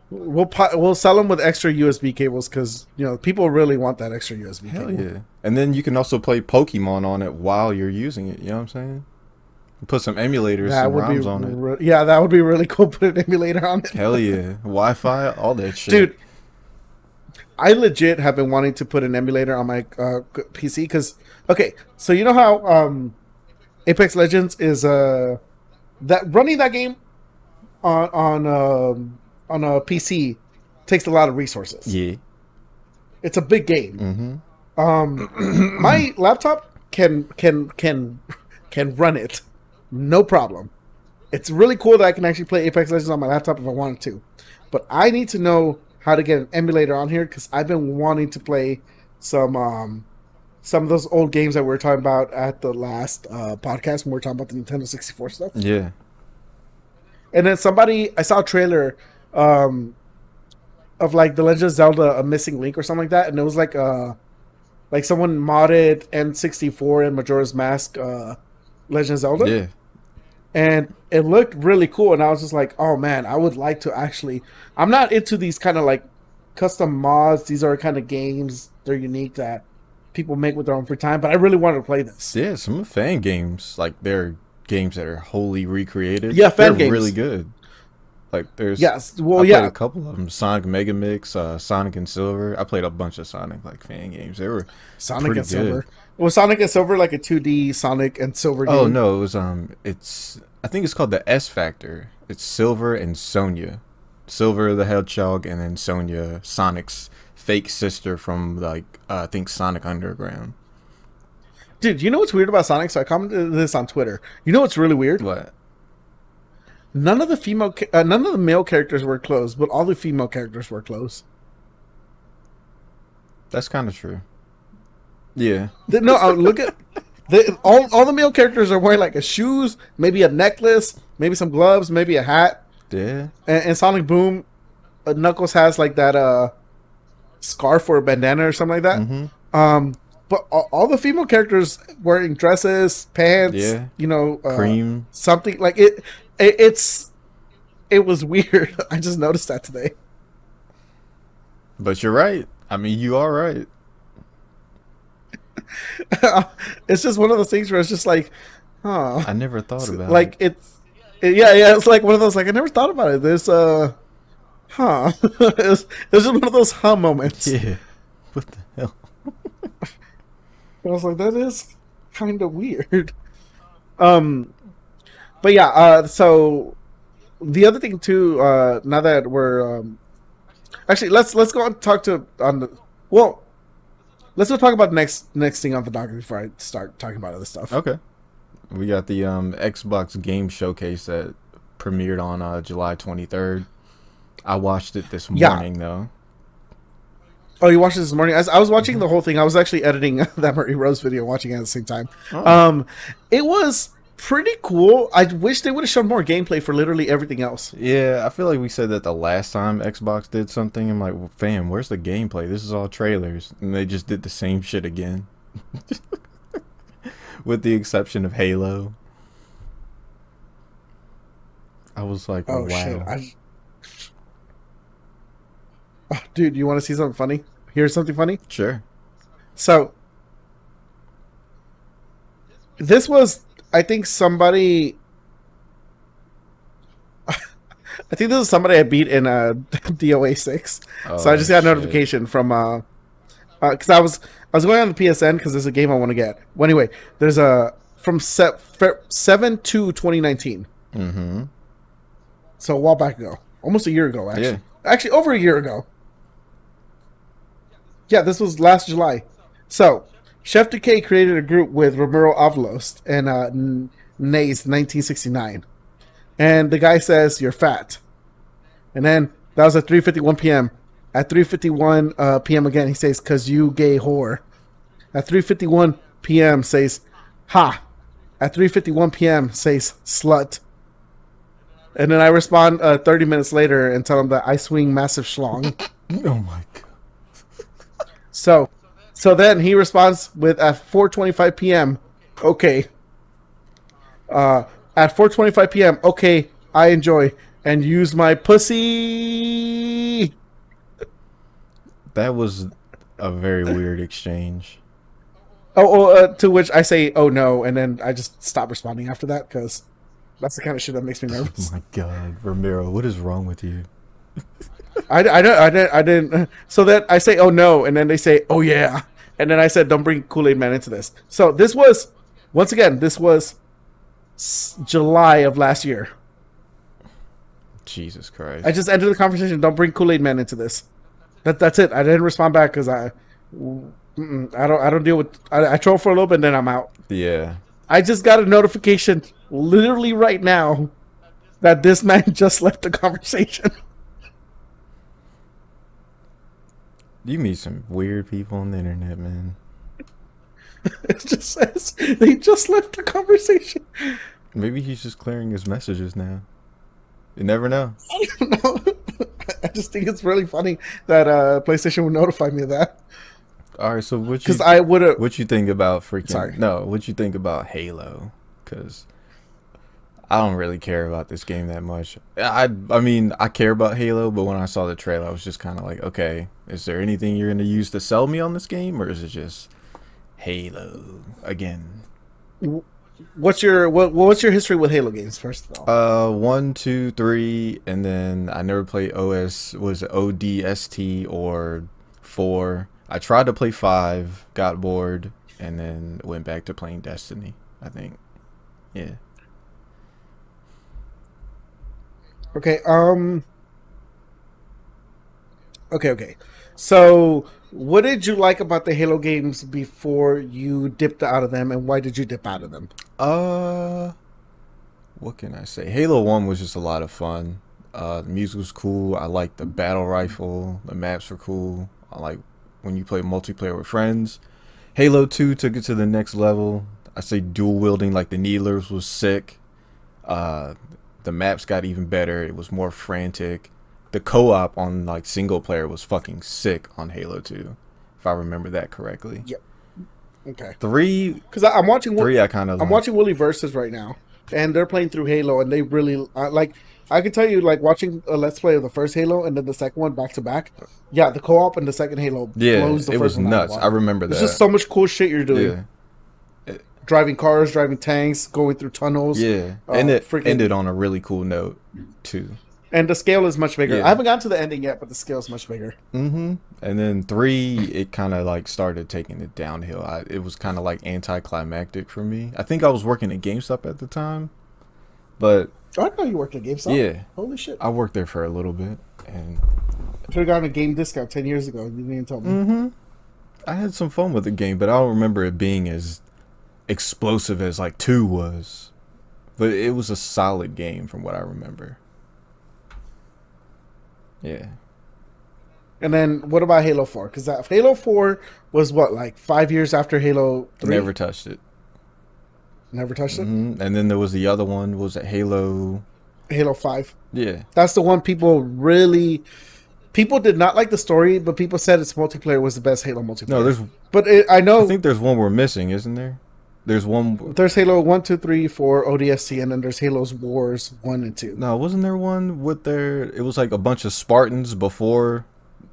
We'll sell them with extra USB cables because people really want that extra USB Hell cable. yeah! And then you can also play Pokemon on it while you're using it. You know what I'm saying? Put some emulators, some ROMs on it. Yeah, that would be really cool. Put an emulator on it. Hell yeah! Wi-Fi, all that shit. Dude, I legit have been wanting to put an emulator on my PC because, okay, so you know how Apex Legends is that running that game on a PC takes a lot of resources. Yeah, it's a big game. Mm-hmm. My laptop can run it, no problem. It's really cool that I can actually play Apex Legends on my laptop if I wanted to, but I need to know how to get an emulator on here because I've been wanting to play some of those old games that we were talking about at the last podcast when we were talking about the Nintendo 64 stuff. Yeah. And then I saw a trailer of like The Legend of Zelda: A Missing Link or something like that, and it was like someone modded N64 and Majora's Mask Legend of Zelda. Yeah. And it looked really cool, and I was just like, oh man, I would like to actually... I'm not into these kind of like custom mods. These are kind of games, they're unique that people make with their own free time, but I really wanted to play this. Yeah, some fan games, like they're games that are wholly recreated. Yeah, fan they're games. Really good. Like there's I played a couple of them. Sonic Mega Mix, Sonic and Silver. I played a bunch of Sonic like fan games. They were Sonic pretty and good. Silver. Was Sonic and Silver like a 2D Sonic and Silver game? Oh no, it was I think it's called the S Factor. It's Silver and Sonya. Silver the Hedgehog, and then Sonya, Sonic's fake sister from like I think Sonic Underground. Dude, you know what's weird about Sonic? So I commented this on Twitter. You know what's really weird? What? None of the male characters were clothes, but all the female characters were clothes. That's kind of true. Yeah. No, look at all the male characters are wearing like a shoes, maybe a necklace, maybe some gloves, maybe a hat. Yeah. And Sonic Boom, Knuckles has like that scarf or a bandana or something like that. Mm-hmm. But all the female characters wearing dresses, pants, yeah. Cream, something like it. It was weird. I just noticed that today. But you're right. I mean, you are right. It's just one of those things where it's just like, huh. I never thought about like it. It's like one of those like I never thought about it. There's huh. It's just one of those huh moments. Yeah. What the hell? I was like, that is kind of weird. But yeah, so the other thing too, now that we're actually let's go and talk let's go talk about the next thing on the docket before I start talking about other stuff. Okay. We got the Xbox Game Showcase that premiered on July 23rd. I watched it this morning though. Oh, you watched it this morning? I was watching the whole thing. I was actually editing that Murray Rose video, watching it at the same time. Oh. It was pretty cool. I wish they would have shown more gameplay for literally everything else. Yeah, I feel like we said that the last time Xbox did something. I'm like, well, fam, where's the gameplay? This is all trailers. And they just did the same shit again. With the exception of Halo. I was like, Oh shit! wow. Oh, dude, you want to see something funny? Here's something funny. Sure. So this was, I think somebody. I think this is somebody I beat in DOA 6. So I Oh just got a shit. notification from because I was going on the PSN because there's a game I want to get. Well, anyway, there's a from 7 to 2019. Mm-hmm. So a while back ago, almost a year ago, actually. Yeah. Actually, over a year ago. Yeah, this was last July. So Chef Decay created a group with Ramiro Avalos and Nays 1969, and the guy says you're fat, and then that was at 3:51 p.m. At 3:51 p.m. again, he says, "Cause you gay whore." At 3:51 p.m. says, "Ha." At 3:51 p.m. says, "Slut." And then I respond 30 minutes later and tell him that I swing massive schlong. Oh my god. So then he responds with at 4:25 p.m. Okay. At 4:25 p.m. Okay, I enjoy and use my pussy. That was a very weird exchange. To which I say, "Oh no," and then I just stop responding after that because that's the kind of shit that makes me nervous. Oh my god, Ramiro, what is wrong with you? I didn't. So that I say, "Oh no," and then they say, "Oh yeah," and then I said, "Don't bring Kool-Aid Man into this." So this was, once again, this was July of last year. Jesus Christ. I just ended the conversation. Don't bring Kool-Aid Man into this. That's it. I didn't respond back because I don't deal with. I troll for a little bit and then I'm out. Yeah. I just got a notification literally right now that this man just left the conversation. You meet some weird people on the internet, man. It just says they just left the conversation. Maybe he's just clearing his messages now. You never know. I don't know. I just think it's really funny that PlayStation would notify me of that. All right, so Because I would have. what you think about freaking? Sorry. No, what you think about Halo? Because I don't really care about this game that much. I mean, I care about Halo, but when I saw the trailer, I was just kind of like, okay, is there anything you're gonna use to sell me on this game, or is it just Halo again? What's your history with Halo games? First of all, 1, 2, 3, and then I never played was it ODST or 4. I tried to play 5, got bored, and then went back to playing Destiny, I think. Yeah. okay. Okay. So, what did you like about the Halo games before you dipped out of them, and why did you dip out of them? What can I say? Halo 1 was just a lot of fun. The music was cool. I liked the battle rifle. The maps were cool. I like when you play multiplayer with friends. Halo 2 took it to the next level. I say dual wielding like the Needlers was sick. The maps got even better. It was more frantic. The co-op on like single player was fucking sick on Halo 2, if I remember that correctly. Yep. Okay. 3, Because I'm watching. 3 I kind of I'm watching Willy Versus right now, and they're playing through Halo, and they really like. I can tell you, like watching a Let's Play of the first Halo and then the second one back to back. Yeah, the co-op and the second Halo blows the it first was one nuts. out. I remember that. There's just so much cool shit you're doing. Yeah. Driving cars, driving tanks, going through tunnels. Yeah, and it ended on a really cool note too. And the scale is much bigger. Yeah. I haven't gotten to the ending yet, but the scale is much bigger. Mm-hmm. And then 3, it kind of like started taking it downhill. It was kind of like anticlimactic for me. I think I was working at GameStop at the time, but Oh, I know you worked at GameStop. yeah, Holy shit. I worked there for a little bit, and I should have gotten a game discount 10 years ago. You didn't even tell me. mm-hmm. I had some fun with the game, but I don't remember it being as explosive as like 2 was. But it was a solid game from what I remember. Yeah. And then what about Halo 4? Because Halo 4 was what, like 5 years after Halo 3? Never touched it. Never touched it? Mm-hmm. And then there was the other one. Was it Halo? Halo 5. Yeah. That's the one people did not like the story, but people said its multiplayer was the best Halo multiplayer. No, there's. But I know. I think there's one we're missing, isn't there? There's one. There's Halo 1, 2, 3, 4, ODST, and then there's Halo's Wars 1 and 2. No, wasn't there one with their? It was like a bunch of Spartans before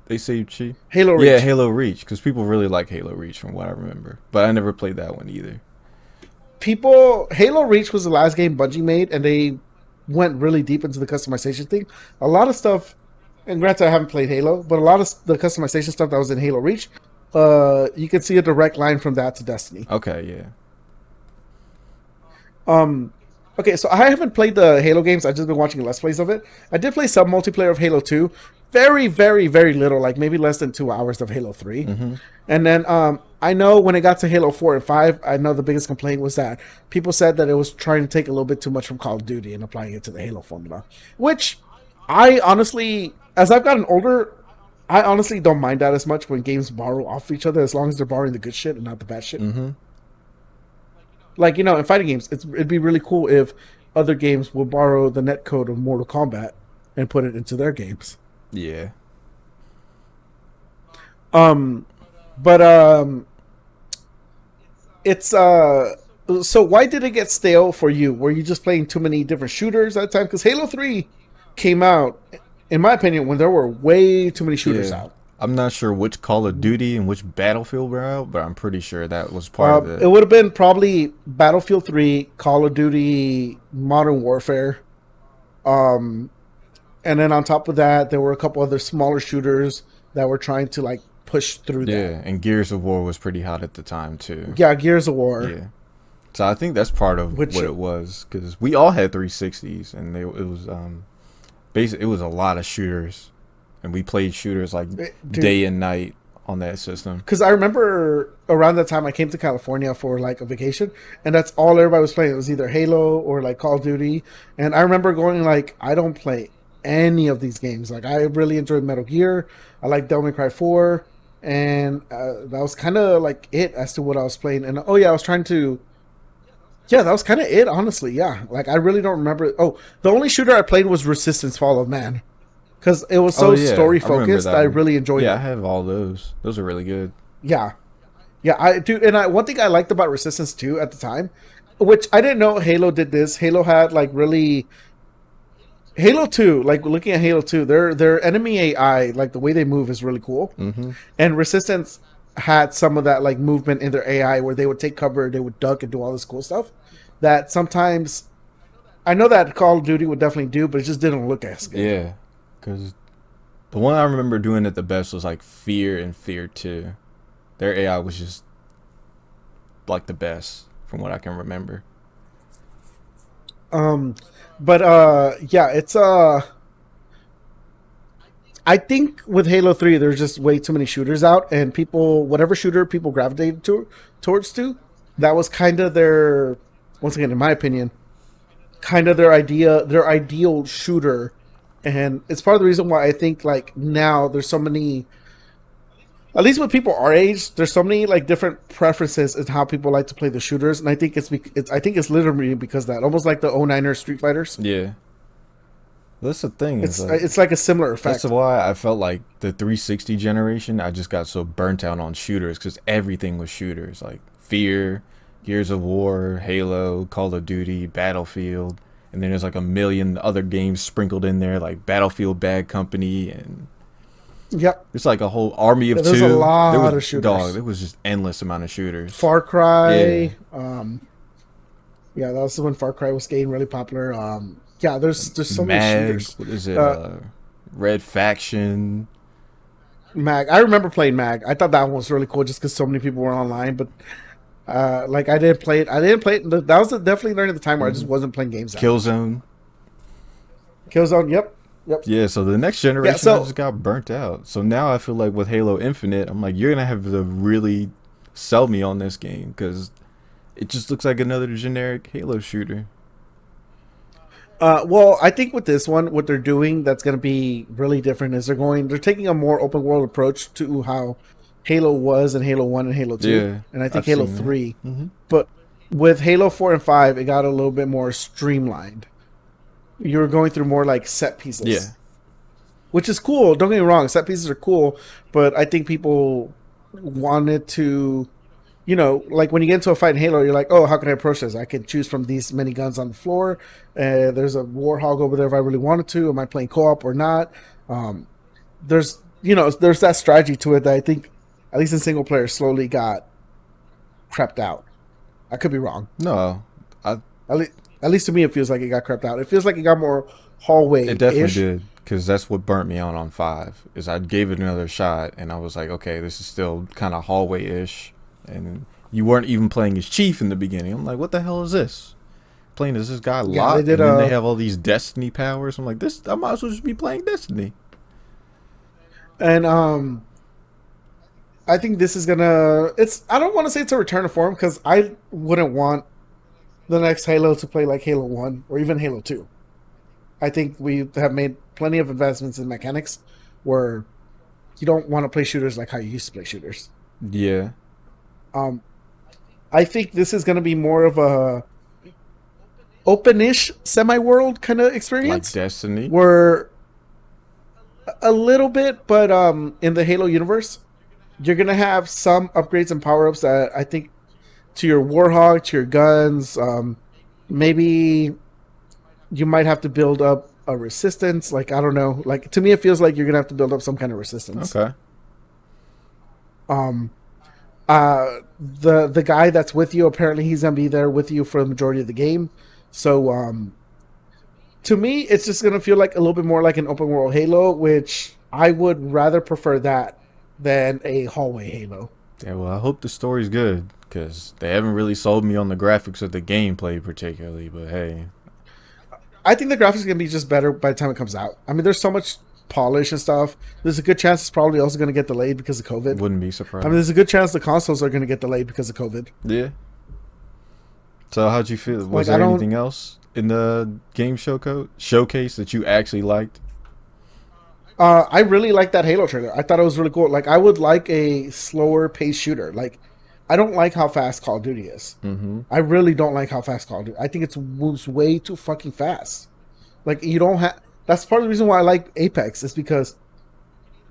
they saved Chi. Halo Reach. Yeah, Halo Reach, because people really like Halo Reach from what I remember, but I never played that one either. Halo Reach was the last game Bungie made, and they went really deep into the customization thing. A lot of stuff, and granted I haven't played Halo, but a lot of the customization stuff that was in Halo Reach, you can see a direct line from that to Destiny. Okay, yeah. Okay, so I haven't played the Halo games. I've just been watching Let's Plays of it. I did play some multiplayer of Halo 2. Very, very, very little, like maybe less than 2 hours of Halo 3. Mm-hmm. And then I know when it got to Halo 4 and 5, I know the biggest complaint was that people said that it was trying to take a little bit too much from Call of Duty and applying it to the Halo formula. Which I honestly, as I've gotten older, I honestly don't mind that as much when games borrow off each other, as long as they're borrowing the good shit and not the bad shit. Mm-hmm. Like, you know, in fighting games, it'd be really cool if other games would borrow the netcode of Mortal Kombat and put it into their games. Yeah. It's so why did it get stale for you? Were you just playing too many different shooters at the time? Because Halo 3 came out, in my opinion, when there were way too many shooters out. I'm not sure which Call of Duty and which Battlefield were out, but I'm pretty sure that was part of it. It would have been probably Battlefield 3, Call of Duty, Modern Warfare. And then on top of that, there were a couple other smaller shooters that were trying to like push through that. Yeah, and Gears of War was pretty hot at the time too. Yeah, Gears of War. Yeah. So I think that's part of what it was, because we all had 360s, and it was basically it was a lot of shooters. And we played shooters like day and night on that system. Because I remember around that time I came to California for like a vacation, and that's all everybody was playing. It was either Halo or like Call of Duty. And I remember going like, I don't play any of these games. Like, I really enjoyed Metal Gear. I like Devil May Cry 4. And that was kind of like it as to what I was playing. And oh yeah, I was trying to... Yeah, that was kind of it, honestly. Yeah, like I really don't remember. Oh, the only shooter I played was Resistance Fall of Man. Because it was so story focused, I really enjoyed it. Yeah, I have all those. Those are really good. Yeah, I do. And one thing I liked about Resistance 2 at the time, which I didn't know Halo did this. Halo had like really Halo 2. Like looking at Halo 2, their enemy AI, like the way they move, is really cool. Mm-hmm. And Resistance had some of that like movement in their AI where they would take cover, they would duck, and do all this cool stuff. That sometimes I know that Call of Duty would definitely do, but it just didn't look as good. Yeah. Because the one I remember doing it the best was like Fear and Fear 2. Their AI was just like the best from what I can remember. Yeah, it's I think with Halo 3 there's just way too many shooters out, and people, whatever shooter people gravitated towards, that was kind of their, once again in my opinion, kind of their ideal shooter. And it's part of the reason why I think like now there's so many, at least with people our age, there's so many like different preferences in how people like to play the shooters. And I think it's literally because of that, almost like the 09er Street Fighters. Yeah, that's the thing. It's like a similar effect. That's why I felt like the 360 generation, I just got so burnt out on shooters, because everything was shooters, like Fear, Gears of War, Halo, Call of Duty, Battlefield. And then there's like a million other games sprinkled in there, like Battlefield Bad Company, and yep, it's like a whole army of two. There's a lot of shooters. Dog, it was just endless amount of shooters. Far Cry, yeah, that was when Far Cry was getting really popular. Yeah, there's so many shooters. What is it? Red Faction. Mag. I remember playing Mag. I thought that one was really cool just because so many people were online, but. Like I didn't play it. That was definitely during the time where I just wasn't playing games. Killzone. Yep. Yeah. So the next generation, I just got burnt out. So now I feel like with Halo Infinite, I'm like, you're gonna have to really sell me on this game, because it just looks like another generic Halo shooter. Well, I think with this one, what they're doing that's gonna be really different is they're taking a more open world approach to how Halo was in Halo 1 and Halo 2. Yeah, and I think Halo 3. Mm-hmm. But with Halo 4 and 5, it got a little bit more streamlined. You were going through more like set pieces. Yeah. Which is cool. Don't get me wrong. Set pieces are cool. But I think people wanted to you know, like when you get into a fight in Halo, you're like, oh, how can I approach this? I can choose from these many guns on the floor. There's a Warhog over there if I really wanted to. Am I playing co-op or not? Um, there's that strategy to it that I think, at least in single player, slowly got crept out. I could be wrong. No, I At, le- at least to me, it feels like it got crept out. It feels like it got more hallway-ish. it definitely did, because that's what burnt me out on 5. Is I gave it another shot, and I was like, okay, this is still kind of hallway-ish, and you weren't even playing as Chief in the beginning. I'm like, what the hell is this? Playing as this guy Yeah, Lot, they did. and then they have all these Destiny powers. I'm like, this, I might as well just be playing Destiny. And I think this is gonna. It's. I don't want to say it's a return to form because I wouldn't want the next Halo to play like Halo 1 or even Halo 2. I think we have made plenty of investments in mechanics where you don't want to play shooters like how you used to play shooters. Yeah, Um, I think this is going to be more of a open-ish semi-world kind of like experience Destiny. where a little bit, but in the Halo universe, you're going to have some upgrades and power-ups that I think to your Warhog, to your guns, maybe you might have to build up a resistance. Like, I don't know. Like, to me, it feels like you're going to have to build up some kind of resistance. Okay. Um, the guy that's with you, apparently he's going to be there with you for the majority of the game. So, to me, it's just going to feel like a little bit more like an open world Halo, which I would rather prefer that than a hallway Halo. Yeah, well, I hope the story's good, because they haven't really sold me on the graphics of the gameplay particularly, but hey. I think the graphics are going to be just better by the time it comes out. I mean, there's so much polish and stuff. There's a good chance it's probably also going to get delayed because of COVID. Wouldn't be surprised. I mean, there's a good chance the consoles are going to get delayed because of COVID. Yeah. So how'd you feel? Was Like, there anything else in the game showcase that you actually liked? I really like that Halo trailer. I thought it was really cool. Like, I would like a slower paced shooter. Like, I don't like how fast Call of Duty is. Mm-hmm. I really don't like how fast Call of Duty. I think it moves way too fucking fast. Like, you don't have. That's part of the reason why I like Apex is because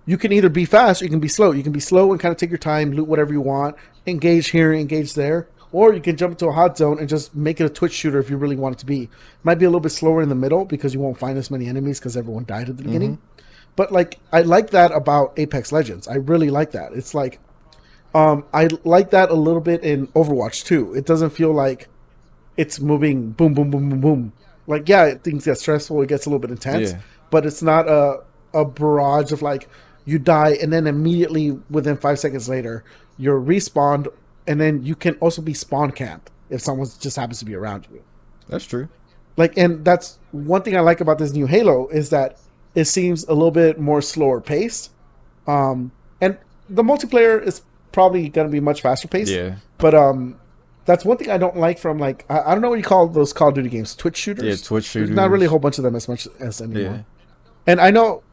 you can either be fast or you can be slow. You can be slow and kind of take your time, loot whatever you want, engage here, engage there, or you can jump into a hot zone and just make it a twitch shooter if you really want it to be. Might be a little bit slower in the middle because you won't find as many enemies because everyone died at the beginning. But like, I like that about Apex Legends. I really like that. It's like, I like that a little bit in Overwatch too. It doesn't feel like it's moving boom, boom, boom, boom, boom. Like, yeah, things get stressful. It gets a little bit intense, Yeah. but it's not a barrage of like you die and then immediately within 5 seconds later you're respawned, and then you can also be spawn camped if someone just happens to be around you. That's true. Like, and that's one thing I like about this new Halo is that it seems a little bit more slower paced, and the multiplayer is probably going to be much faster paced. Yeah. But that's one thing I don't like from, like, I don't know what you call those Call of Duty games, Twitch shooters. Yeah, Twitch shooters. There's not really a whole bunch of them as much as anymore. Yeah. And I know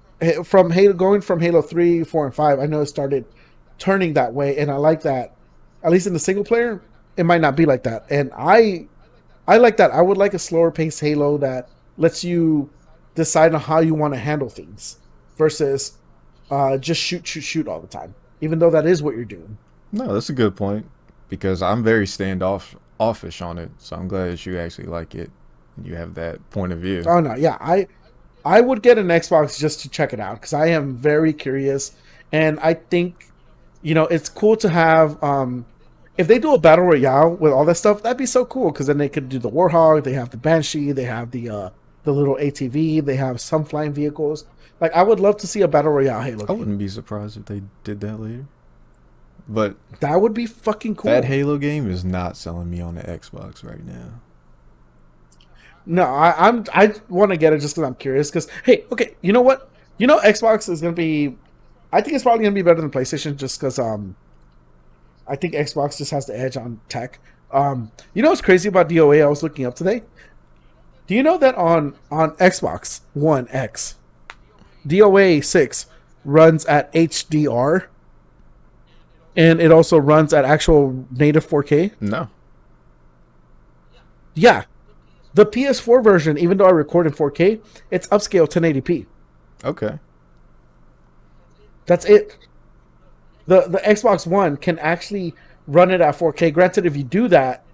from Halo, going from Halo 3, 4, and 5, I know it started turning that way, and I like that. At least in the single player, it might not be like that. And I like that. I would like a slower paced Halo that lets you decide on how you want to handle things versus just shoot all the time, even though that is what you're doing. No, that's a good point, because I'm very offish on it, so I'm glad that you actually like it. You have that point of view. Oh, no, yeah. I would get an Xbox just to check it out because I am very curious. And I think, it's cool to have, if they do a battle royale with all that stuff, that'd be so cool because then they could do the Warhog, they have the Banshee, they have the little ATV, they have some flying vehicles. Like, I would love to see a battle royale Halo I game. wouldn't be surprised if they did that later. But That would be fucking cool. that Halo game is not selling me on the Xbox right now. No, I want to get it just because I'm curious. Because, hey, okay, you know what? Xbox is gonna be. I think it's probably gonna be better than PlayStation just because I think Xbox just has the edge on tech. What's crazy about DOA? I was looking up today. Do you know that on Xbox One X, DOA 6 runs at HDR, and it also runs at actual native 4K? No. Yeah. The PS4 version, even though I record in 4K, it's upscale 1080p. Okay. That's it. The Xbox One can actually run it at 4K. Granted, if you do that,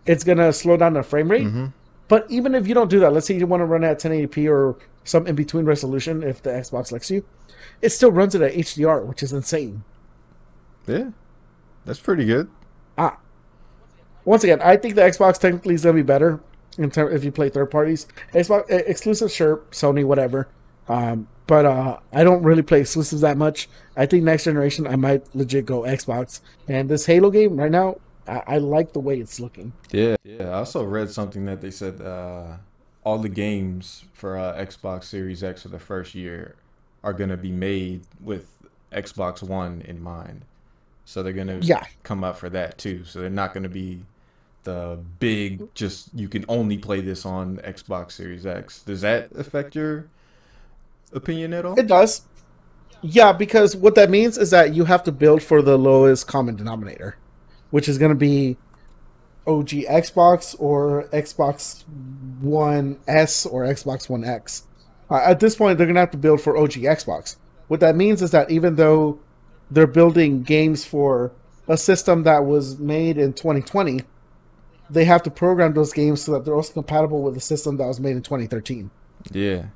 it's gonna slow down the frame rate. Mm-hmm. But even if you don't do that, let's say you want to run it at 1080p or some in between resolution, if the Xbox lets you, it still runs it at HDR, which is insane. Yeah, that's pretty good. Once again, I think the Xbox technically is gonna be better if you play third parties. Xbox exclusive, sure, Sony, whatever. But I don't really play exclusives that much. I think next generation I might legit go Xbox. And this Halo game right now, I like the way it's looking. Yeah, yeah. I also read something that they said all the games for Xbox Series X for the first year are gonna be made with Xbox One in mind. So they're gonna come out for that too. So they're not gonna be the big just you can only play this on Xbox Series X. Does that affect your opinion at all? It does. Yeah, because what that means is that you have to build for the lowest common denominator, which is going to be OG Xbox or Xbox One S or Xbox One X. At this point, they're going to have to build for OG Xbox. What that means is that even though they're building games for a system that was made in 2020, they have to program those games so that they're also compatible with the system that was made in 2013. Yeah.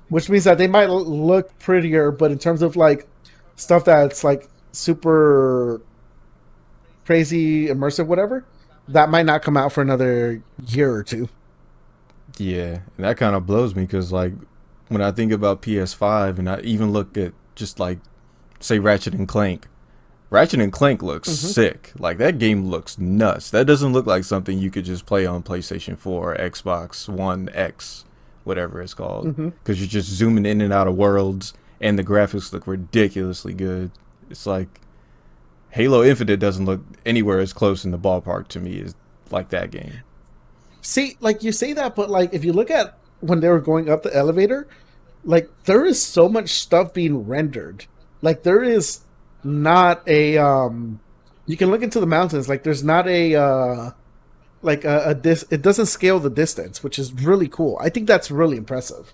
Which means that they might look prettier, but in terms of like stuff that's like super crazy, immersive, whatever, that might not come out for another year or two. Yeah, and that kind of blows me because like when I think about PS5 and I even look at just like say Ratchet and Clank. Ratchet and Clank looks sick. Like that game looks nuts. That doesn't look like something you could just play on PlayStation 4 or Xbox One X, whatever it's called. Because you're just zooming in and out of worlds and the graphics look ridiculously good. It's like Halo Infinite doesn't look anywhere as close in the ballpark to me as like that game. See, like you say that, but like if you look at when they were going up the elevator, like there is so much stuff being rendered. Like there is not a you can look into the mountains, like there's not a it doesn't scale the distance, which is really cool. I think that's really impressive.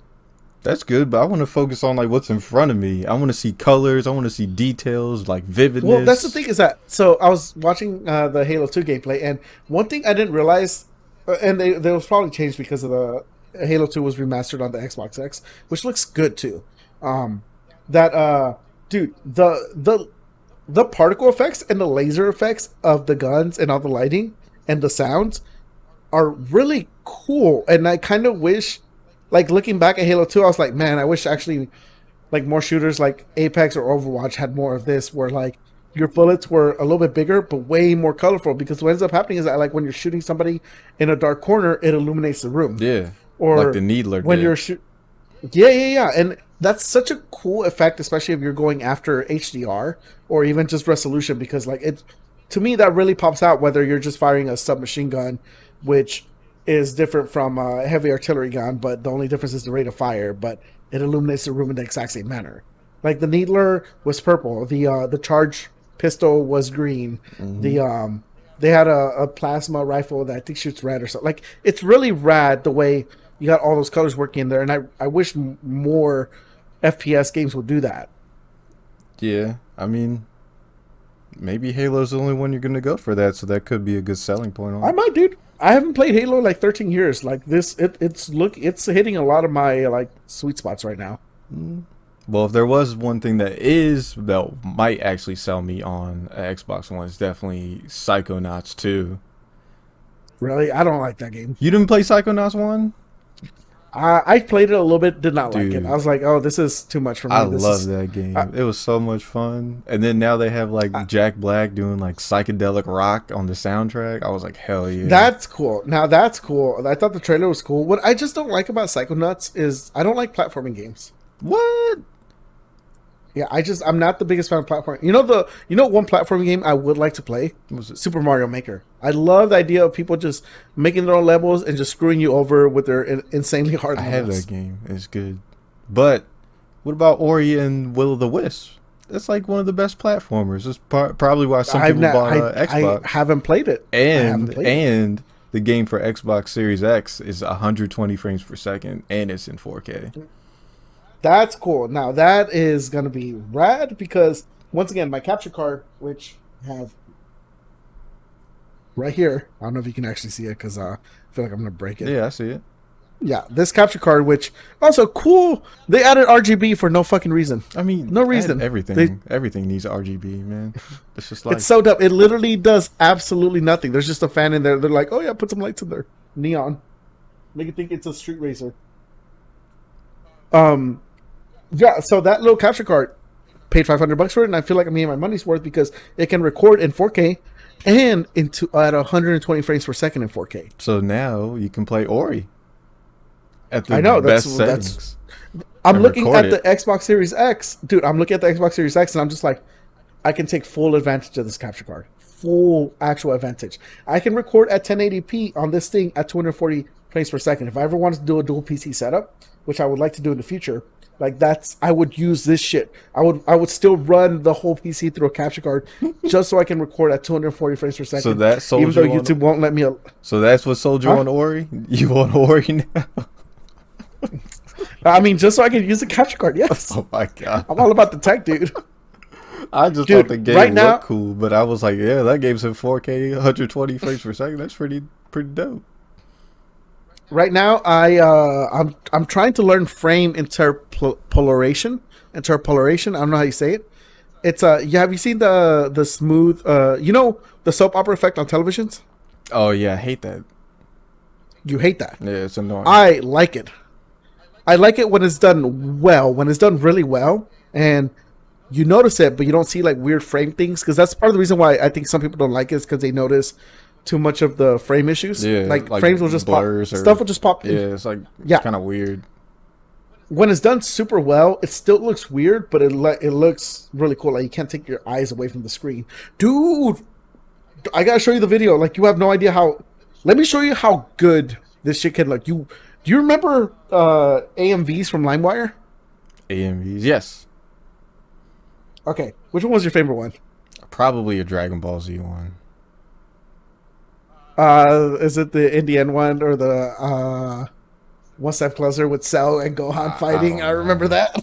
That's good, but I want to focus on like what's in front of me. I want to see colors, I want to see details, like vividness. Well, that's the thing is that so I was watching the Halo 2 gameplay, and one thing I didn't realize, and they was probably changed because of the Halo 2 was remastered on the Xbox X, which looks good too. Dude, the particle effects and the laser effects of the guns and all the lighting and the sounds are really cool. And I kind of wish, like looking back at Halo 2, I was like, man, I wish actually like more shooters like Apex or Overwatch had more of this, where like your bullets were a little bit bigger but way more colorful. Because what ends up happening is that like when you're shooting somebody in a dark corner, it illuminates the room. Yeah, or like the Needler when did. you're yeah, and that's such a cool effect, especially if you're going after HDR or even just resolution, because like it, to me, that really pops out. Whether you're just firing a submachine gun, which is different from a heavy artillery gun, but the only difference is the rate of fire, but it illuminates the room in the exact same manner. Like the Needler was purple, the charge pistol was green, they had a plasma rifle that I think shoots red or something. Like it's really rad the way you got all those colors working in there, and I wish more FPS games would do that. Yeah, I mean, maybe Halo's the only one you're gonna go for that, so that could be a good selling point on it. I might, dude. I haven't played Halo in like 13 years. Like this, it's hitting a lot of my like sweet spots right now. Well, if there was one thing that might actually sell me on Xbox One, it's definitely Psychonauts 2. Really, I don't like that game. You didn't play Psychonauts 1? I played it a little bit, did not Dude, like it. I was like, oh, this is too much for me. I love that game. It was so much fun. And then now they have like Jack Black doing like psychedelic rock on the soundtrack. I was like, hell yeah. That's cool. Now that's cool. I thought the trailer was cool. What I just don't like about Psychonauts is I don't like platforming games. What? Yeah, I'm not the biggest fan of platforming. You know one platforming game I would like to play? What was it? Super Mario Maker. I love the idea of people just making their own levels and just screwing you over with their insanely hard levels. I have that game. It's good. But what about Ori and Will of the Wisp? That's like one of the best platformers. That's probably why some people bought Xbox. I haven't played it. And the game for Xbox Series X is 120 frames per second, and it's in 4K. That's cool. Now that is going to be rad because once again, my capture card, which have right here. I don't know if you can actually see it because I feel like I'm gonna break it. Yeah, I see it. Yeah, this capture card, which also cool. They added RGB for no fucking reason. I mean, no reason. Everything needs RGB, man. It's just like it's so dumb. It literally does absolutely nothing. There's just a fan in there. They're like, oh yeah, put some lights in there, neon, make it think it's a street racer. Yeah. So that little capture card, paid $500 for it, and I feel like I'm getting my money's worth because it can record in 4K and at 120 frames per second in 4K. So now you can play Ori. At the I know best settings. I'm looking at the Xbox Series X, dude. I'm looking at the Xbox Series X, and I'm just like, I can take full advantage of this capture card, full actual advantage. I can record at 1080p on this thing at 240 frames per second. If I ever wanted to do a dual PC setup, which I would like to do in the future, like I would use this shit. I would still run the whole PC through a capture card just so I can record at 240 frames per second. So that sold even though YouTube won't let me. So that's what sold you on Ori. You want Ori now? I mean, just so I can use the capture card, yes. Oh my god. I'm all about the tech, dude. I just thought the game looked cool, but I was like, yeah, that game's in 4K, 120 frames per second. That's pretty dope. Right now, I'm trying to learn frame interpolation. I don't know how you say it. It's yeah. Have you seen the smooth? You know the soap opera effect on televisions? Oh yeah, I hate that. You hate that? Yeah, it's annoying. I like it. I like it when it's done well, when it's done really well, and you notice it, but you don't see like weird frame things, because that's part of the reason why I think some people don't like it, is because they notice too much of the frame issues. Yeah, like frames will just pop, stuff will just pop. Yeah, it's like kind of weird. When it's done super well, it still looks weird, but it looks really cool. Like you can't take your eyes away from the screen, dude. I gotta show you the video. Like you have no idea how. Let me show you how good this shit can look. Do you remember AMVs from LimeWire? AMVs, yes. Okay, which one was your favorite one? Probably a Dragon Ball Z one. Is it the Indian one or the One Step Closer with Cell and Gohan fighting? I remember that.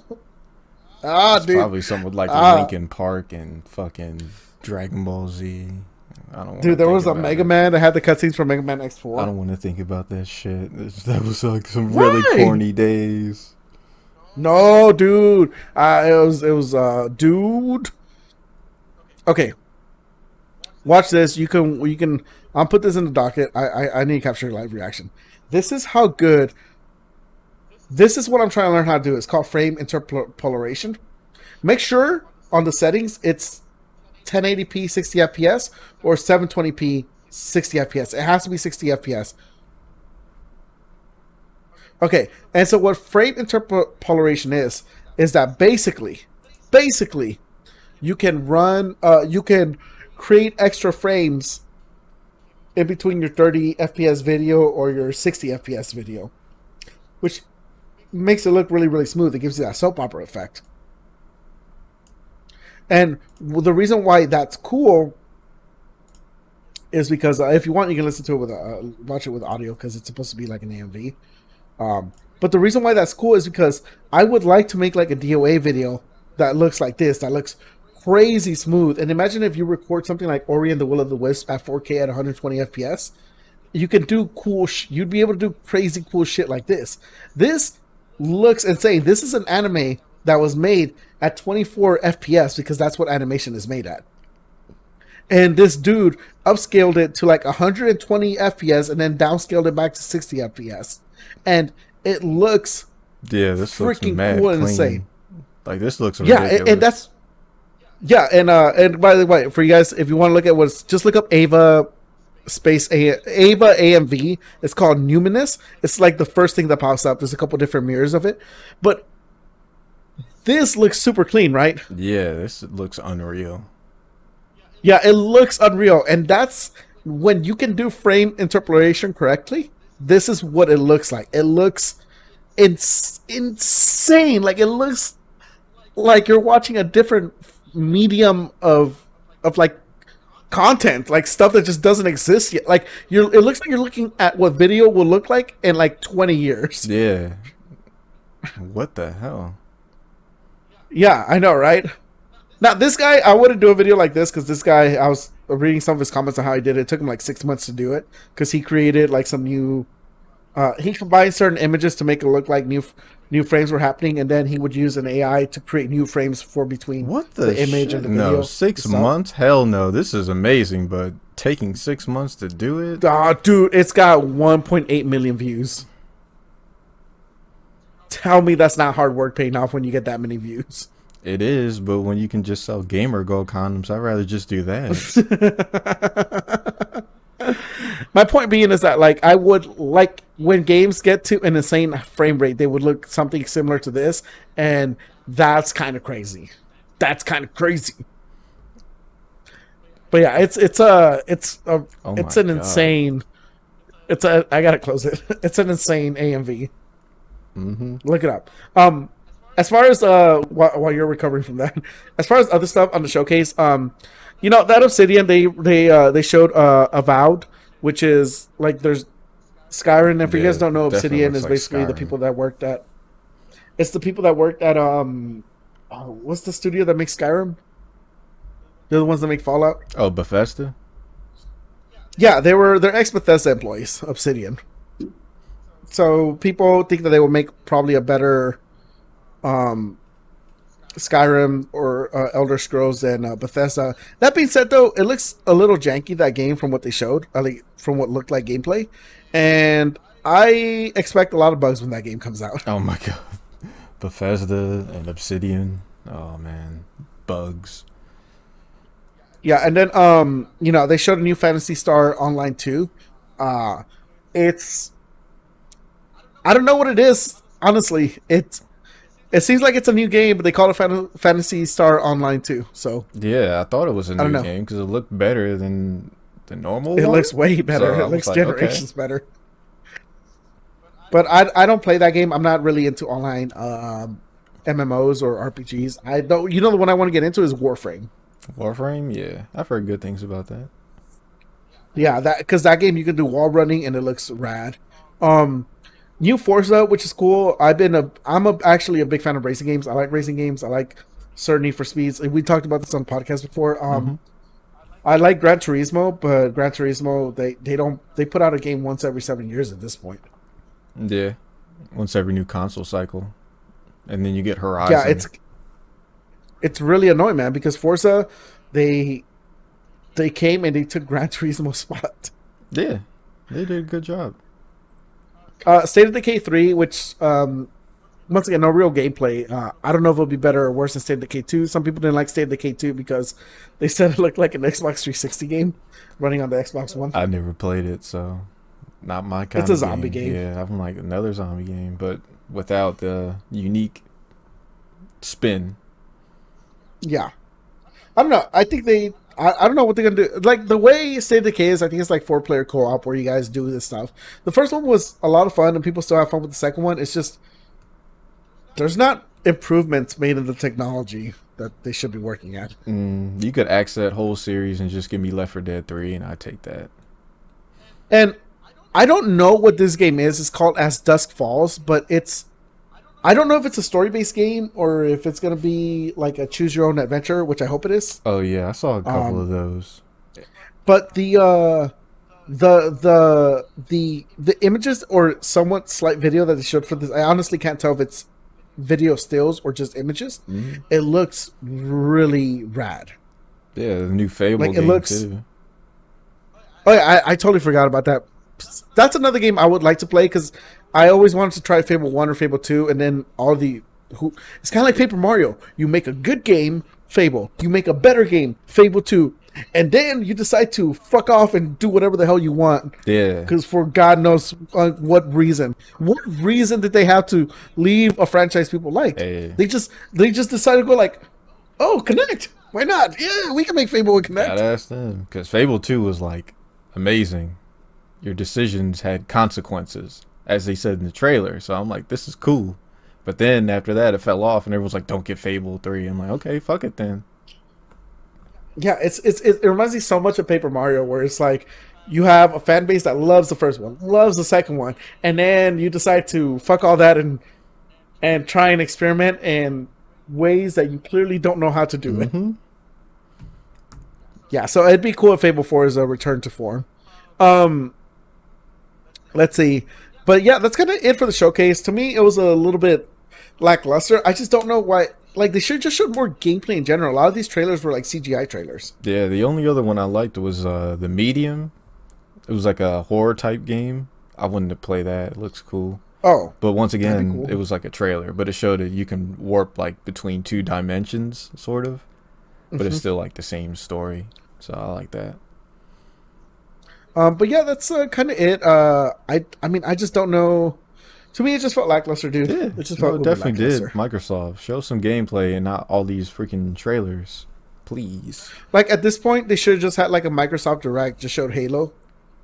Dude. Probably something with like Linkin Park and fucking Dragon Ball Z. I don't. Dude, there was a Mega Man that had the cutscenes from Mega Man X4. I don't want to think about that shit. That was like some really corny days. No, dude. It was dude. Okay. Watch this. You can. I'll put this in the docket. I need to capture a live reaction. This is how good. This is what I'm trying to learn how to do. It's called frame interpolation. Make sure on the settings it's 1080p 60 FPS or 720p 60 FPS. It has to be 60 FPS. Okay, and so what frame interpolation is that basically you can run you can create extra frames in between your 30 FPS video or your 60 FPS video, which makes it look really, really smooth. It gives you that soap opera effect. And the reason why that's cool is because if you want, you can listen to it with watch it with audio, because it's supposed to be like an AMV. But the reason why that's cool is because I would like to make like a DOA video that looks like this, that looks crazy smooth. And imagine if you record something like Ori and the Will of the Wisp at 4K at 120 FPS. You can do cool. You'd be able to do crazy cool shit like this. This looks insane. This is an anime that was made at 24 FPS because that's what animation is made at. And this dude upscaled it to like 120 FPS and then downscaled it back to 60 FPS. And it looks this looks mad cool clean. And insane. Like this looks ridiculous. Yeah, and that's and by the way, for you guys, if you want to look at what's, just look up Ava AMV. It's called Numinous. It's like the first thing that pops up. There's a couple different mirrors of it, but this looks super clean, right? Yeah, this looks unreal. Yeah, it looks unreal, and that's when you can do frame interpolation correctly. This is what it looks like. It looks insane. Like it looks like you're watching a different medium of like content, like stuff that just doesn't exist yet. Like it looks like you're looking at what video will look like in like 20 years. Yeah. What the hell? Yeah, I know, right? Now, this guy, I wouldn't do a video like this because this guy, I was reading some of his comments on how he did it. It took him like 6 months to do it because he created like some new. He combined certain images to make it look like new frames were happening, and then he would use an AI to create new frames for between What the image shit? and the video. No, 6 months? Hell no. This is amazing, but taking 6 months to do it? Dude, it's got 1.8 million views. Tell me that's not hard work paying off when you get that many views. It is, but when you can just sell gamer gold condoms, I'd rather just do that. My point being is that, like, I would like when games get to an insane frame rate, they would look something similar to this, and that's kind of crazy. That's kind of crazy. But yeah, it's an insane. I gotta close it. It's an insane AMV. Look it up. As far as while you're recovering from that, as far as other stuff on the showcase, you know, that Obsidian, they showed Avowed, which is like there's Skyrim. If you guys don't know, Obsidian is basically the people that worked at. It's the people that worked at what's the studio that makes Skyrim? They're the ones that make Fallout. Oh, Bethesda. Yeah, they're ex-Bethesda employees, Obsidian. So people think that they will make probably a better Skyrim or Elder Scrolls than Bethesda. That being said, though, it looks a little janky, that game, from what they showed, from what looked like gameplay, and I expect a lot of bugs when that game comes out. Oh my god, Bethesda and Obsidian. Oh man, bugs. Yeah, and then you know, they showed a new Phantasy Star Online 2. It's, I don't know what it is, honestly. It seems like it's a new game, but they call it Phantasy Star Online 2. So yeah, I thought it was a new game because it looked better than the normal one. It looks way better. So it looks like, generations better. But I don't play that game. I'm not really into online MMOs or RPGs. I don't. You know, the one I want to get into is Warframe. Warframe, yeah, I've heard good things about that. Yeah, because that game you can do wall running and it looks rad. New Forza, which is cool. I'm actually a big fan of racing games. I like racing games. I like certain Need for Speeds. We talked about this on the podcast before. I like Gran Turismo, but Gran Turismo they put out a game once every 7 years at this point. Yeah, once every new console cycle, and then you get Horizon. Yeah, it's really annoying, man, because Forza they came and they took Gran Turismo's spot. Yeah, they did a good job. State of Decay 3, which once again, no real gameplay. I don't know if it'll be better or worse than State of Decay 2. Some people didn't like State of Decay 2 because they said it looked like an Xbox 360 game running on the Xbox One. I never played it, so not my kind of game. It's a zombie game. Yeah, I'm like another zombie game, but without the unique spin. Yeah. I don't know. I think I don't know what they're going to do. Like, the way State of Decay is, I think it's like 4-player co-op where you guys do this stuff. The first one was a lot of fun, and people still have fun with the second one. It's just, there's not improvements made in the technology that they should be working at. You could axe that whole series and just give me Left 4 Dead 3, and I'd take that. And I don't know what this game is. It's called As Dusk Falls, but I don't know if it's a story-based game or if it's going to be like a choose-your-own-adventure, which I hope it is. Oh yeah, I saw a couple of those. But the images or somewhat slight video that they showed for this, I honestly can't tell if it's video stills or just images. It looks really rad. Yeah, the new Fable game too. Oh yeah, I totally forgot about that. That's another game I would like to play because I always wanted to try Fable 1 or Fable 2, and then it's kind of like Paper Mario. You make a good game, Fable. You make a better game, Fable 2. And then you decide to fuck off and do whatever the hell you want. Yeah. Because for God knows what reason. What reason did they have to leave a franchise people like? Hey. They just decided to go like, oh, Connect. Why not? Yeah, we can make Fable with Connect. Gotta ask them. Because Fable 2 was like amazing. Your decisions had consequences, as they said in the trailer. So I'm like, this is cool. But then after that, it fell off, and everyone's like, don't get Fable 3. I'm like, okay, fuck it then. Yeah, it reminds me so much of Paper Mario, where it's like you have a fan base that loves the first one, loves the second one, and then you decide to fuck all that and try and experiment, and ways that you clearly don't know how to do it. Mm-hmm. Yeah, so it'd be cool if Fable 4 is a return to form. Um, let's see. But yeah, that's kind of it for the showcase. To me, it was a little bit lackluster. I just don't know why. Like, they should just showed more gameplay in general. A lot of these trailers were like CGI trailers. Yeah, the only other one I liked was the Medium. It was like a horror type game. I wanted to play that. It looks cool. Oh, But once again, cool. it was like a trailer, but it showed that you can warp like between two dimensions, sort of. But it's still like the same story. So I like that. But yeah, that's kind of it. I mean, I just don't know. To me, it just felt lackluster, dude. Yeah, It just no, felt it definitely did. lackluster. Microsoft, show some gameplay and not all these freaking trailers, please. Like, at this point, they should have just had like a Microsoft Direct, just showed Halo,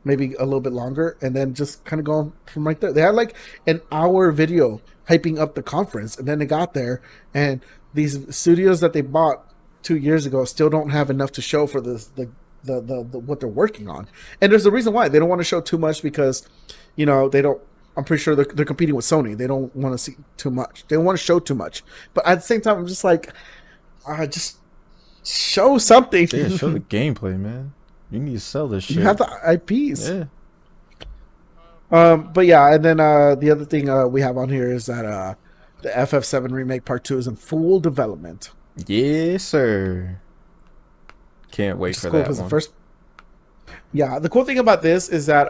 maybe a little bit longer, and then just kind of go from right there. They had like an hour video hyping up the conference, and then they got there, and these studios that they bought 2 years ago still don't have enough to show for the what they're working on. And there's a reason why they don't want to show too much, because they don't. I'm pretty sure they're competing with Sony. They don't want to see too much. They don't want to show too much. But at the same time, I'm just like, just show something. Yeah, show the gameplay, man. You need to sell this shit. You have the IPs. Yeah. But yeah, and then the other thing we have on here is that the FF7 Remake Part 2 is in full development. Yes, sir. Can't wait for Cool, that one. Yeah, the cool thing about this is that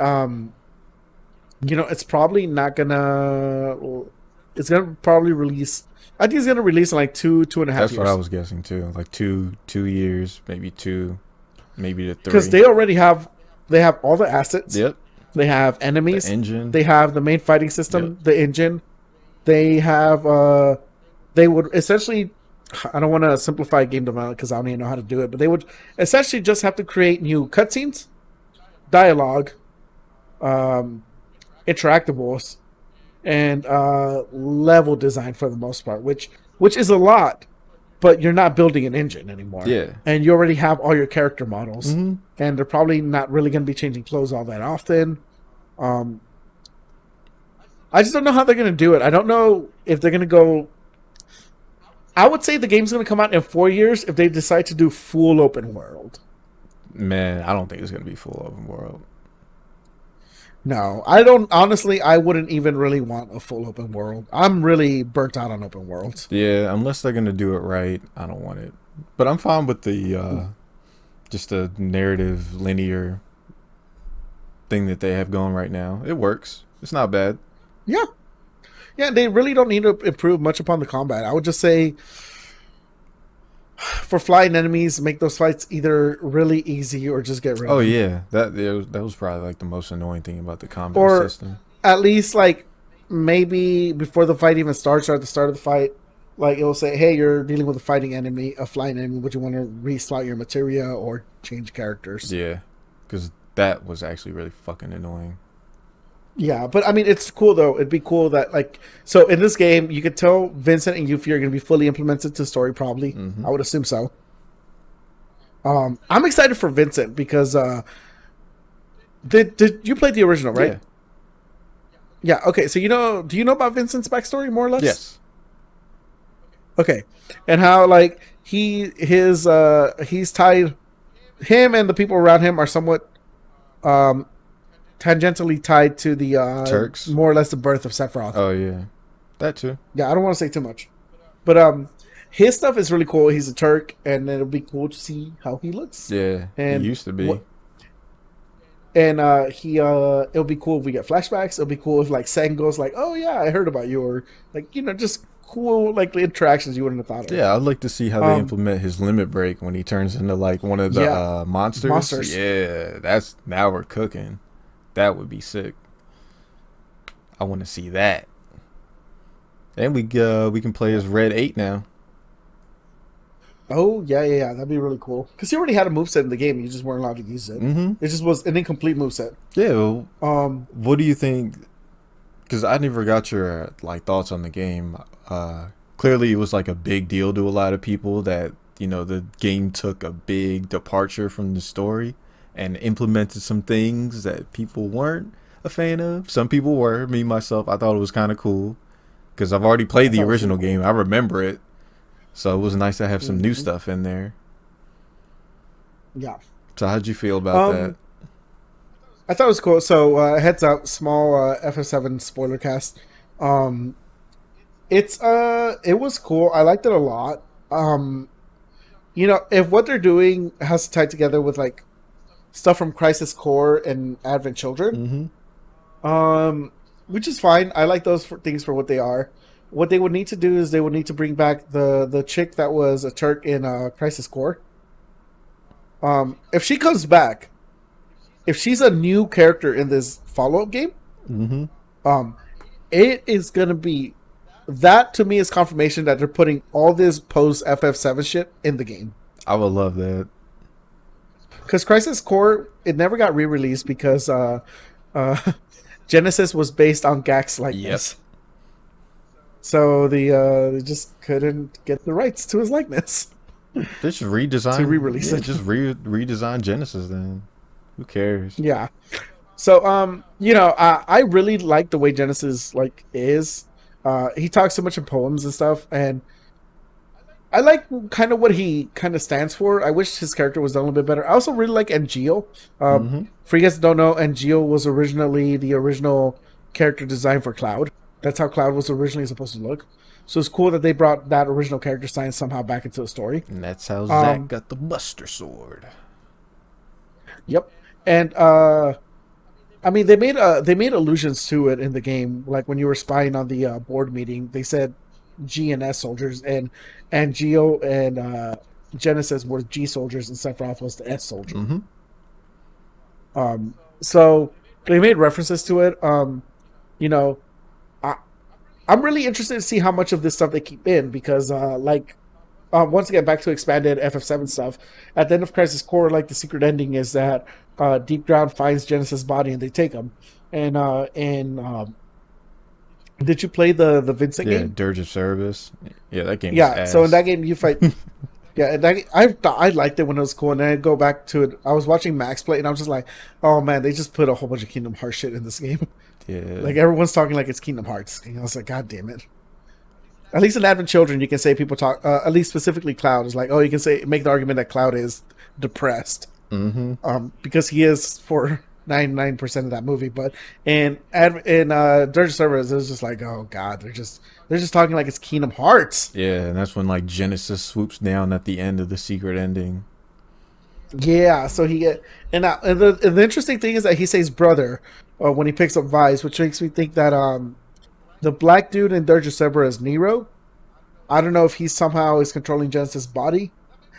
it's probably not gonna. It's gonna probably release. I think it's gonna release in like 2.5 years. That's what I was guessing too. Like 2 years, maybe 2, maybe to 3. Because they already have. They have all the assets. Yep. They have enemies. The engine. They have the main fighting system. Yep. The engine. They have. They would essentially. I don't want to simplify game development because I don't even know how to do it. But they would essentially just have to create new cutscenes, dialogue, interactables, and level design for the most part, which is a lot, but you're not building an engine anymore. Yeah. And you already have all your character models, Mm-hmm. and they're probably not really going to be changing clothes all that often. I just don't know how they're going to do it. I don't know if they're going to go. I would say the game's going to come out in 4 years if they decide to do full open world. Man, I don't think it's gonna be full open world. No, I don't. Honestly, I wouldn't even really want a full open world. I'm really burnt out on open worlds. Yeah, unless they're gonna do it right, I don't want it. But I'm fine with the just a narrative linear thing that they have going right now. It works. It's not bad. Yeah. Yeah, they really don't need to improve much upon the combat. I would just say for flying enemies, make those fights either really easy or just get rid of Oh them. yeah, that was probably like the most annoying thing about the combat Or system. at least like maybe before the fight even starts or at the start of the fight, like it will say, hey, you're dealing with a fighting enemy, a flying enemy, would you want to reslot your materia or change characters? Yeah, because that was actually really fucking annoying. Yeah, but I mean, it's cool though. It'd be cool that so in this game, you could tell Vincent and Yuffie are going to be fully implemented to story. Probably, I would assume so. I'm excited for Vincent because did you play the original, right? Yeah. Yeah. Okay. So do you know about Vincent's backstory more or less? Yes. Okay, and how he's tied. Him and the people around him are somewhat tangentially tied to the Turks, more or less the birth of Sephiroth. Oh yeah, that too. Yeah, I don't want to say too much, but his stuff is really cool. He's a Turk, and it'll be cool to see how he looks. Yeah, and he used to be. And it'll be cool if we get flashbacks. It'll be cool if Sang goes like, "Oh yeah, I heard about you," or just cool interactions you wouldn't have thought of. Yeah, I'd like to see how they implement his limit break when he turns into one of the monsters. Yeah, now we're cooking. That would be sick. I want to see that. And we can play as Red 8 now. Oh yeah, that'd be really cool. Because he already had a moveset in the game, you just weren't allowed to use it. Mm-hmm. It just was an incomplete moveset. Yeah. Well, what do you think? Because I never got your thoughts on the game. Clearly, it was a big deal to a lot of people that the game took a big departure from the story and implemented some things that people weren't a fan of. Some people were. Me myself, I thought it was kind of cool because I've already played the original game. I remember it. So it was nice to have some new Hmm. stuff in there. Yeah. So how'd you feel about that? Um, I thought it was cool. So heads up, small FF7 spoiler cast. Um, it was cool. I liked it a lot. If what they're doing has to tie together with like stuff from Crisis Core and Advent Children, Mm-hmm. um, which is fine. I like those things for what they are. What they would need to do is they would need to bring back the chick that was a Turk in Crisis Core. If she comes back, if she's a new character in this follow up game, Mm-hmm. um, it is gonna be that to me is confirmation that they're putting all this post FF7 shit in the game. I would love that. Because Crisis Core it never got re released because uh, Genesis was based on Gak's Yep. likeness. So they just couldn't get the rights to his likeness They should redesign. to re-release Yeah, it. just redesign Genesis then. Who cares? Yeah. So I really like the way Genesis like is. He talks so much in poems and stuff, and I like kind of what he kind of stands for. I wish his character was done a little bit better. I also really like Ngio. Mm-hmm. For you guys that don't know, Ngio was originally the original character design for Cloud. That's how Cloud was originally supposed to look. So it's cool that they brought that original character design somehow back into the story. And that's how Zack Um, got the Buster Sword. yep. And I mean, they made allusions to it in the game. Like when you were spying on the board meeting, they said G and S soldiers, and Geo and Genesis were G soldiers, and Sephiroth was the S soldier. Mm-hmm. So they made references to it. You know, I, I'm really interested to see how much of this stuff they keep in because, once again, back to expanded FF7 stuff. At the end of Crisis Core, like the secret ending is that Deep Ground finds Genesis' body and they take him. And did you play the Vincent Yeah, game? Dirge of Service. Yeah, that game was Yeah. So in ass. that game, you fight. Yeah, and I liked it when it was cool, and then I go back to it. I was watching Max play, and I was just like, "Oh man, they just put a whole bunch of Kingdom Hearts shit in this game." Yeah. Like everyone's talking like it's Kingdom Hearts. And I was like, God damn it. At least in Advent Children, you can say people talk. At least specifically, Cloud is like, oh, you can say make the argument that Cloud is depressed, Mm-hmm. because he is for 99% of that movie. But in Dirge Servers, it was just like, oh god, they're just talking like it's Kingdom Hearts. Yeah, and that's when like Genesis swoops down at the end of the secret ending. Yeah, so he get and the interesting thing is that he says brother when he picks up Vice, which makes me think that the black dude in Dirge Cerberus is Nero. I don't know if he somehow is controlling Genesis' body.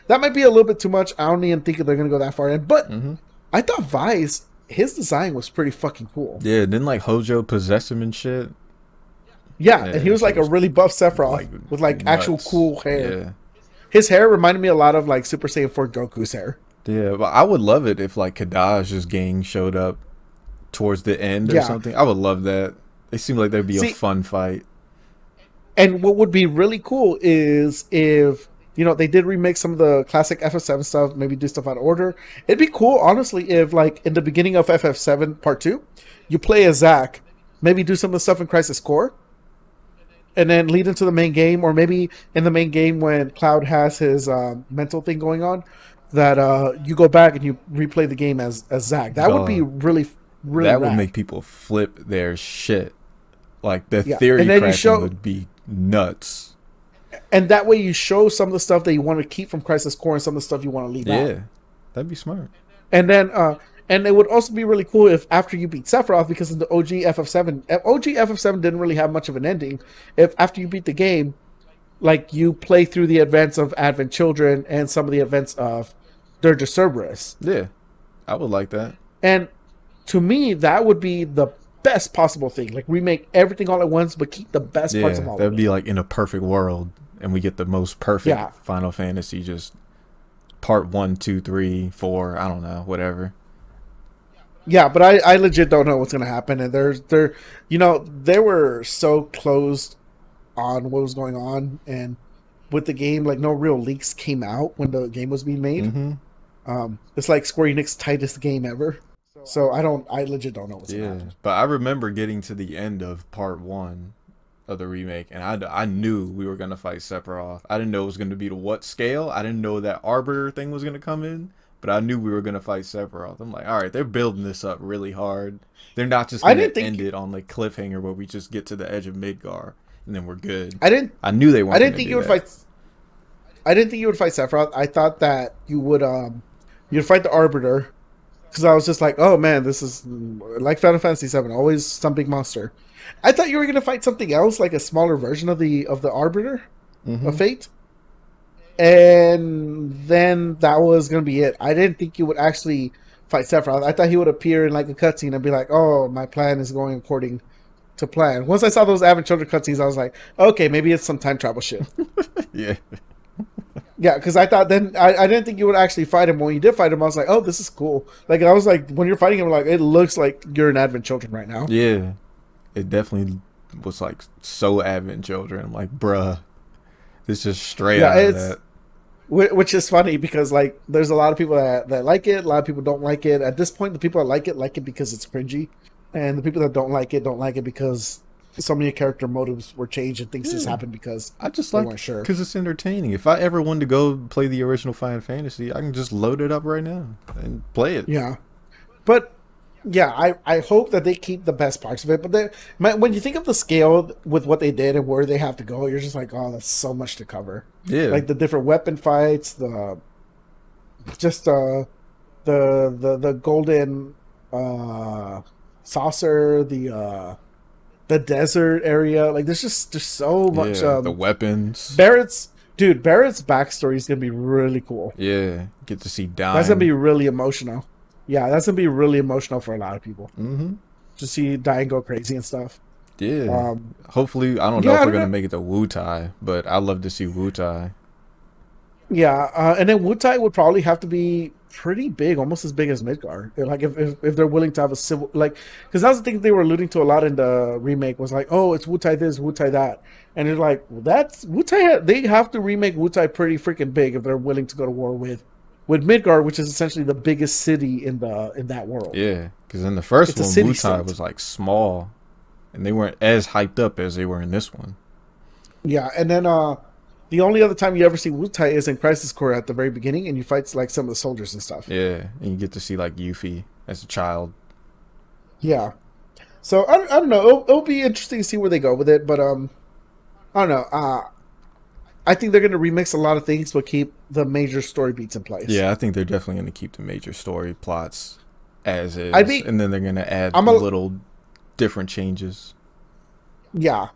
That might be a little bit too much. I don't even think they're gonna go that far in. But Mm-hmm. I thought Vice, his design was pretty fucking cool. Yeah, didn't like Hojo possess him and shit? Yeah, Yeah, and he was that like shit a was, really buff Sephiroth like, with like actual nuts. cool hair. Yeah. His hair reminded me a lot of like Super Saiyan 4 Goku's hair. Yeah, but I would love it if like Kadaj's gang showed up towards the end or Yeah. something. I would love that. It seemed like there'd be a See, fun fight. and what would be really cool is if they did remake some of the classic FF7 stuff, maybe do stuff out of order. It'd be cool, honestly, if like in the beginning of FF7 Part 2, you play as Zack, maybe do some of the stuff in Crisis Core, and then lead into the main game, or maybe in the main game when Cloud has his mental thing going on, that you go back and you replay the game as Zack. That would be Dog. really, really That would rad. make people flip their shit. Like the Yeah, theory and then you crafting show, would be nuts. and that way you show some of the stuff that you want to keep from Crisis Core and some of the stuff you want to leave out. Yeah, that'd be smart. And then, and it would also be really cool if after you beat Sephiroth, because in the OG FF7, OG FF7 didn't really have much of an ending. If after you beat the game, like you play through the events of Advent Children and some of the events of Dirge of Cerberus, Yeah, I would like that. and to me, that would be the best possible thing. Like remake everything all at once, but keep the best Yeah, parts of all of that'd it. be like in a perfect world, and we get the most perfect Yeah. Final Fantasy, just part 1, 2, 3, 4. I don't know, whatever. Yeah, but I legit don't know what's gonna happen, and they were so closed on what was going on, and with the game, like no real leaks came out when the game was being made. Mm-hmm. It's like Square Enix's tightest game ever. So I legit don't know what's gonna Yeah, happen. but I remember getting to the end of part 1. of the remake, and I knew we were gonna fight Sephiroth. I didn't know it was gonna be to what scale. I didn't know that Arbiter thing was gonna come in, but I knew we were gonna fight Sephiroth. I'm like, all right, they're building this up really hard. They're not just gonna end it on like cliffhanger where we just get to the edge of Midgar and then we're good. I knew they weren't. I didn't think you would fight. I didn't think you would fight Sephiroth. I thought that you would you'd fight the Arbiter, because I was just like, oh man, this is like Final Fantasy VII, always some big monster. I thought you were gonna fight something else, like a smaller version of the Arbiter of Fate, and then that was gonna be it. I didn't think you would actually fight Sephiroth. I thought he would appear in like a cutscene and be like, oh, my plan is going according to plan. Once I saw those Advent Children cutscenes, I was like, okay, maybe it's some time travel shit. Yeah. Yeah, because I thought then I didn't think you would actually fight him. When you did fight him, I was like, oh, this is cool. Like I was like, when you're fighting him, like it looks like you're in Advent Children right now. Yeah, it definitely was like so Advent Children. I'm like, bruh, this is straight out of that. Which is funny because like there's a lot of people that like it, a lot of people don't like it. At this point, the people that like it because it's cringy, and the people that don't like it because so many character motives were changed and things just happened because I just like it because it's entertaining. If I ever wanted to go play the original Final Fantasy, I can just load it up right now and play it. Yeah, but yeah, I hope that they keep the best parts of it. But when you think of the scale with what they did and where they have to go, you're just like, oh, that's so much to cover. Yeah, like the different weapon fights, the golden saucer, the desert area. Like there's so much. The weapons. Barrett's backstory is gonna be really cool. Yeah, get to see Dyne. That's gonna be really emotional. Yeah, that's gonna be really emotional for a lot of people. Mm-hmm. To see Dyne go crazy and stuff. Yeah. Hopefully, I don't know if we're gonna make it to Wutai, but I'd love to see Wutai. Yeah, and then Wutai would probably have to be pretty big, almost as big as Midgar. Like if they're willing to have a civil, like, because that's the thing they were alluding to a lot in the remake was like, oh, it's Wutai this, Wutai that, and it's like, well, that's Wutai. They have to remake Wutai pretty freaking big if they're willing to go to war with Midgar, which is essentially the biggest city in that world. Yeah, because in the first one, Wutai was like small, and they weren't as hyped up as they were in this one. Yeah, and then the only other time you ever see Wutai is in Crisis Core at the very beginning, and you fight like some of the soldiers and stuff. Yeah, and you get to see like Yuffie as a child. Yeah, so I don't know. It'll be interesting to see where they go with it, but I don't know. I think they're going to remix a lot of things, but keep the major story beats in place. Yeah, I think they're definitely going to keep the major story plots as is, and then they're going to add little different changes. Yeah,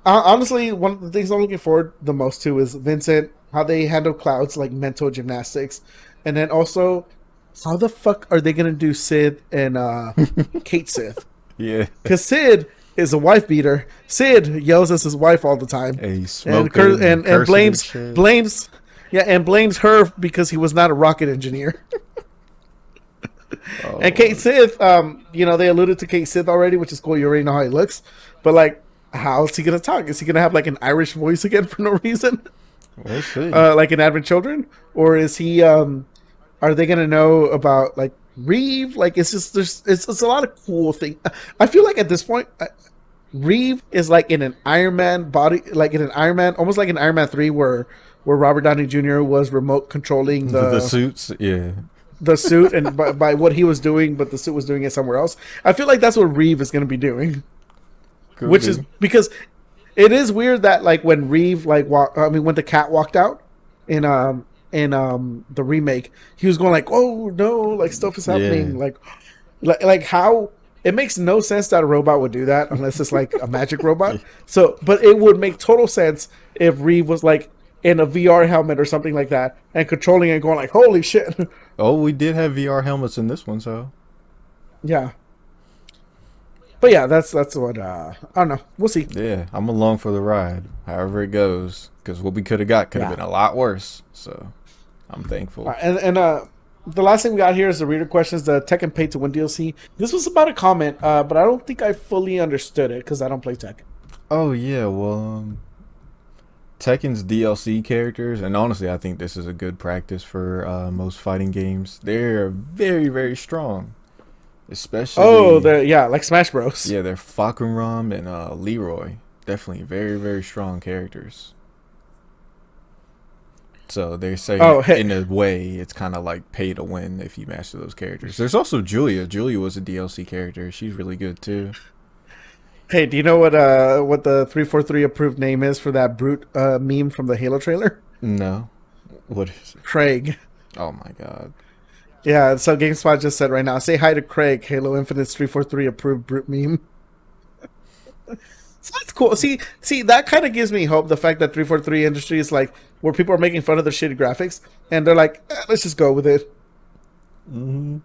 honestly, one of the things I'm looking forward the most to is Vincent, how they handle Cloud's like mental gymnastics, and then also how the fuck are they going to do Sid and Kate Sith? Yeah, because Sid is a wife beater. Sid yells at his wife all the time, and blames her because he was not a rocket engineer. And Kate Sith, they alluded to Kate Sith already, which is cool. You already know how he looks, but like, how is he gonna talk? Is he gonna have like an Irish voice again for no reason? We'll see. Like in Advent Children, or is he? Are they gonna know about like Reeve? Like it's just it's a lot of cool things. I feel like at this point, Reeve is like in an Iron Man body, like in an Iron Man, almost like in Iron Man 3, where Robert Downey Jr. was remote controlling the suits, the suit, and by what he was doing, but the suit was doing it somewhere else. I feel like that's what Reeve is going to be doing, which is because it is weird that like when Reeve when the cat walked out in the remake, he was going like, oh no, like stuff is happening, like how. It makes no sense that a robot would do that unless it's like a magic robot. So, but it would make total sense if Reeve was like in a VR helmet or something like that and controlling it and going like, holy shit. Oh, we did have VR helmets in this one, so. Yeah. But yeah, that's what, I don't know. We'll see. Yeah, I'm along for the ride, however it goes. Because what we could have got could have been a lot worse. So, I'm thankful. And the last thing we got here is the reader questions, the Tekken Pay to Win DLC. This was about a comment, but I don't think I fully understood it because I don't play Tekken. Oh, yeah, well, Tekken's DLC characters, and honestly, I think this is a good practice for most fighting games. They're very, very strong. Especially... Oh, like Smash Bros. Yeah, they're Fakunram and Leroy. definitely very, very strong characters. So they say Oh, hey, in a way it's kind of like pay to win if you master those characters. There's also Julia. Julia was a DLC character. She's really good too. hey, do you know what the 343 approved name is for that brute meme from the Halo trailer? No, what is it? Craig. Oh my god. Yeah, so GameSpot just said right now, say hi to Craig, Halo Infinite's 343 approved brute meme. So that's cool. See, that kind of gives me hope. The fact that 343 Industry is like where people are making fun of the shitty graphics, and they're like, let's just go with it. Hmm.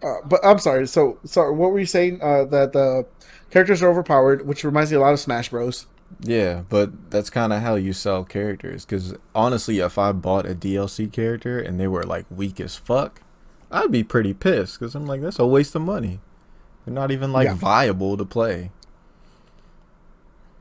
But I'm sorry. So, what were you saying? That the characters are overpowered, which reminds me a lot of Smash Bros. Yeah, but that's kind of how you sell characters. Because honestly, if I bought a DLC character and they were like weak as fuck, I'd be pretty pissed. Because I'm like, that's a waste of money. They're not even like Yeah, viable to play.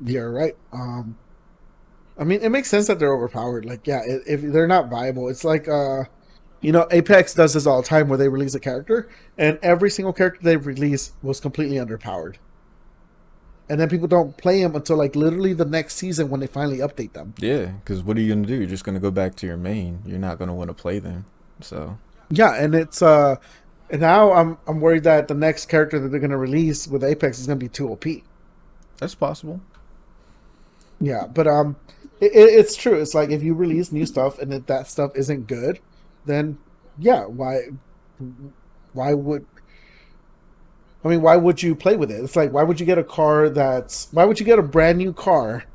you're right. I mean, it makes sense that they're overpowered. Like, yeah, if they're not viable, it's like Apex does this all the time where they release a character, and every single character they release was completely underpowered, and then people don't play them until like literally the next season when they finally update them. Yeah, because what are you gonna do? You're just gonna go back to your main. You're not gonna want to play them. So Yeah, and it's and now I'm worried that the next character that they're gonna release with Apex is gonna be too OP. that's possible. Yeah, but it's true. It's like if you release new stuff and if that stuff isn't good, then yeah, why would why would you play with it? It's like why would you get a car that's why would you get a brand new car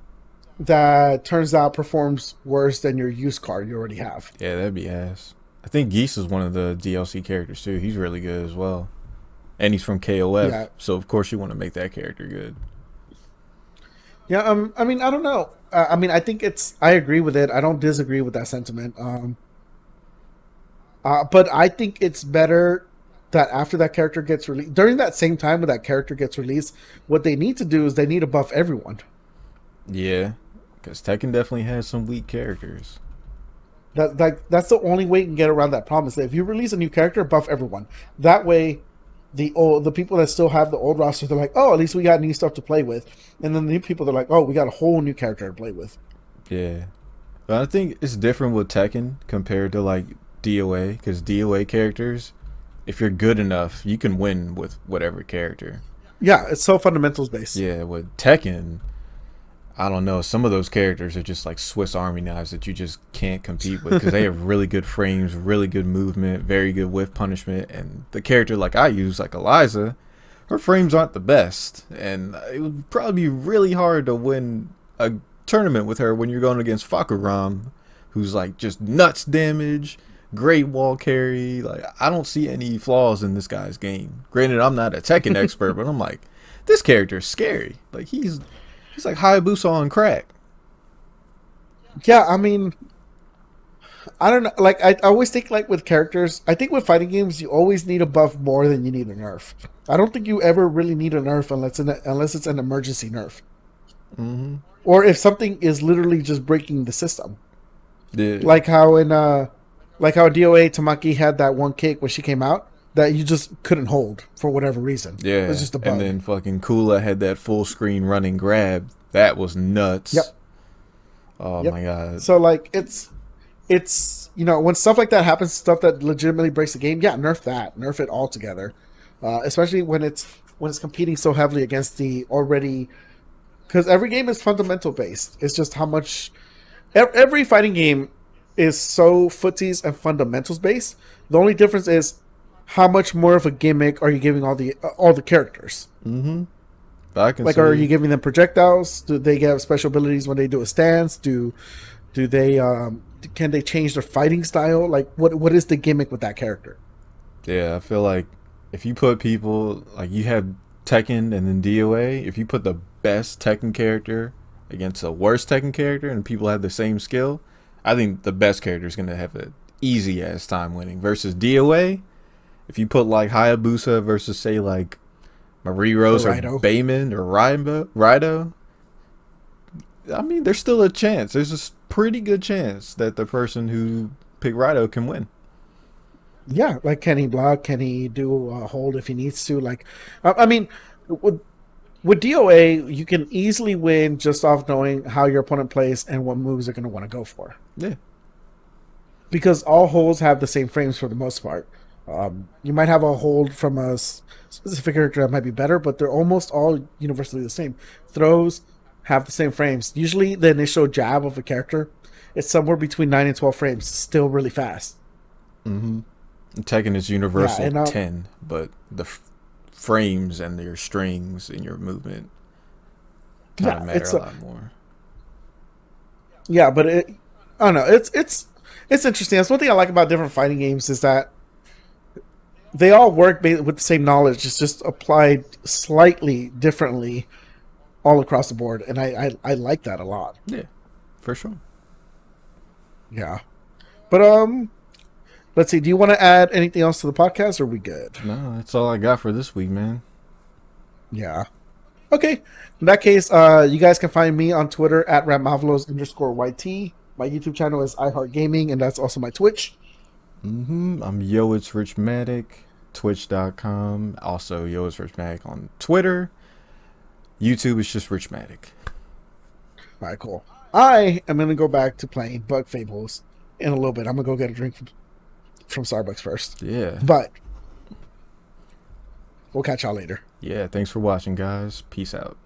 that turns out performs worse than your used car you already have? Yeah, that'd be ass. I think Geese is one of the DLC characters too. He's really good as well, and he's from KOF. Yeah, So of course you want to make that character good. yeah. I mean, I don't know. I mean, I think it's. I agree with it. I don't disagree with that sentiment. But I think it's better that after that character gets released, during that same time when that character gets released, what they need to do is they need to buff everyone. Yeah, because Tekken definitely has some weak characters. That's the only way you can get around that problem. Is that if you release a new character, buff everyone. That way, the people that still have the old roster, they're like, oh, at least we got new stuff to play with. And then the new people, they're like, oh, we got a whole new character to play with. Yeah, but I think it's different with Tekken compared to like DOA, because DOA characters, if you're good enough, you can win with whatever character. Yeah, it's so fundamentals based. Yeah, with Tekken, I don't know. Some of those characters are just like Swiss Army knives that you just can't compete with because they have really good frames, really good movement, very good whiff punishment. And the character like I use, like Eliza, her frames aren't the best. And it would probably be really hard to win a tournament with her when you're going against Fakuram, who's like just nuts damage, great wall carry. Like, I don't see any flaws in this guy's game. Granted, I'm not a Tekken expert, but I'm like, this character is scary. Like, he's like Hayabusa on crack. Yeah, I mean, I don't know. Like, I always think, like, with characters, I think with fighting games, you always need a buff more than you need a nerf. I don't think you ever really need a nerf unless it's an emergency nerf. Mm-hmm. Or if something is literally just breaking the system. Yeah. Like how in DOA Tamaki had that one kick when she came out that you just couldn't hold for whatever reason. Yeah. It was just a bug. And then fucking Kula had that full screen running grab. That was nuts. Yep. Oh Yep. my god. So like it's when stuff like that happens, stuff that legitimately breaks the game, yeah, nerf it altogether. Especially when it's competing so heavily against the already, because every game is fundamental based. It's just how much every fighting game is so footsies and fundamentals based. The only difference is how much more of a gimmick are you giving all the characters. Mm-hmm. I can Like, say, are you giving them projectiles? Do they get special abilities when they do a stance? Do they can they change their fighting style? Like, what is the gimmick with that character? yeah, I feel like if you put people like you have Tekken and then DOA, if you put the best Tekken character against a worse Tekken character and people have the same skill, I think the best character is gonna have an easy ass time winning. Versus DOA, if you put like Hayabusa versus say like Mariros or Bayman or Rido, I mean, there's still a chance. There's a pretty good chance that the person who picked Rido can win. Yeah, like can he block? Can he do a hold if he needs to? Like, I mean, with DOA, you can easily win just off knowing how your opponent plays and what moves they're going to want to go for. Yeah. Because all holds have the same frames for the most part. You might have a hold from a specific character that might be better, but they're almost all universally the same. Throws have the same frames. Usually the initial jab of a character is somewhere between 9 and 12 frames, still really fast. Mm-hmm. Tekken is universal, Yeah, and, 10, but the frames and your strings and your movement kind of matter a lot more. Yeah, but I don't know. It's interesting. That's one thing I like about different fighting games is that they all work with the same knowledge. It's just applied slightly differently all across the board, and I like that a lot. Yeah, for sure. Yeah, but let's see. Do you want to add anything else to the podcast, or are we good? No, that's all I got for this week, man. Yeah. Okay. In that case, you guys can find me on Twitter at @Ramavlos_YT. My YouTube channel is iHeartGaming, and that's also my Twitch. I'm Yo It's Richmatic, Twitch.com. Also Yo It's Richmatic on Twitter. YouTube is just Richmatic. All right, cool. I am gonna go back to playing Bug Fables in a little bit. I'm gonna go get a drink from Starbucks first. Yeah. But we'll catch y'all later. Yeah, thanks for watching, guys. Peace out.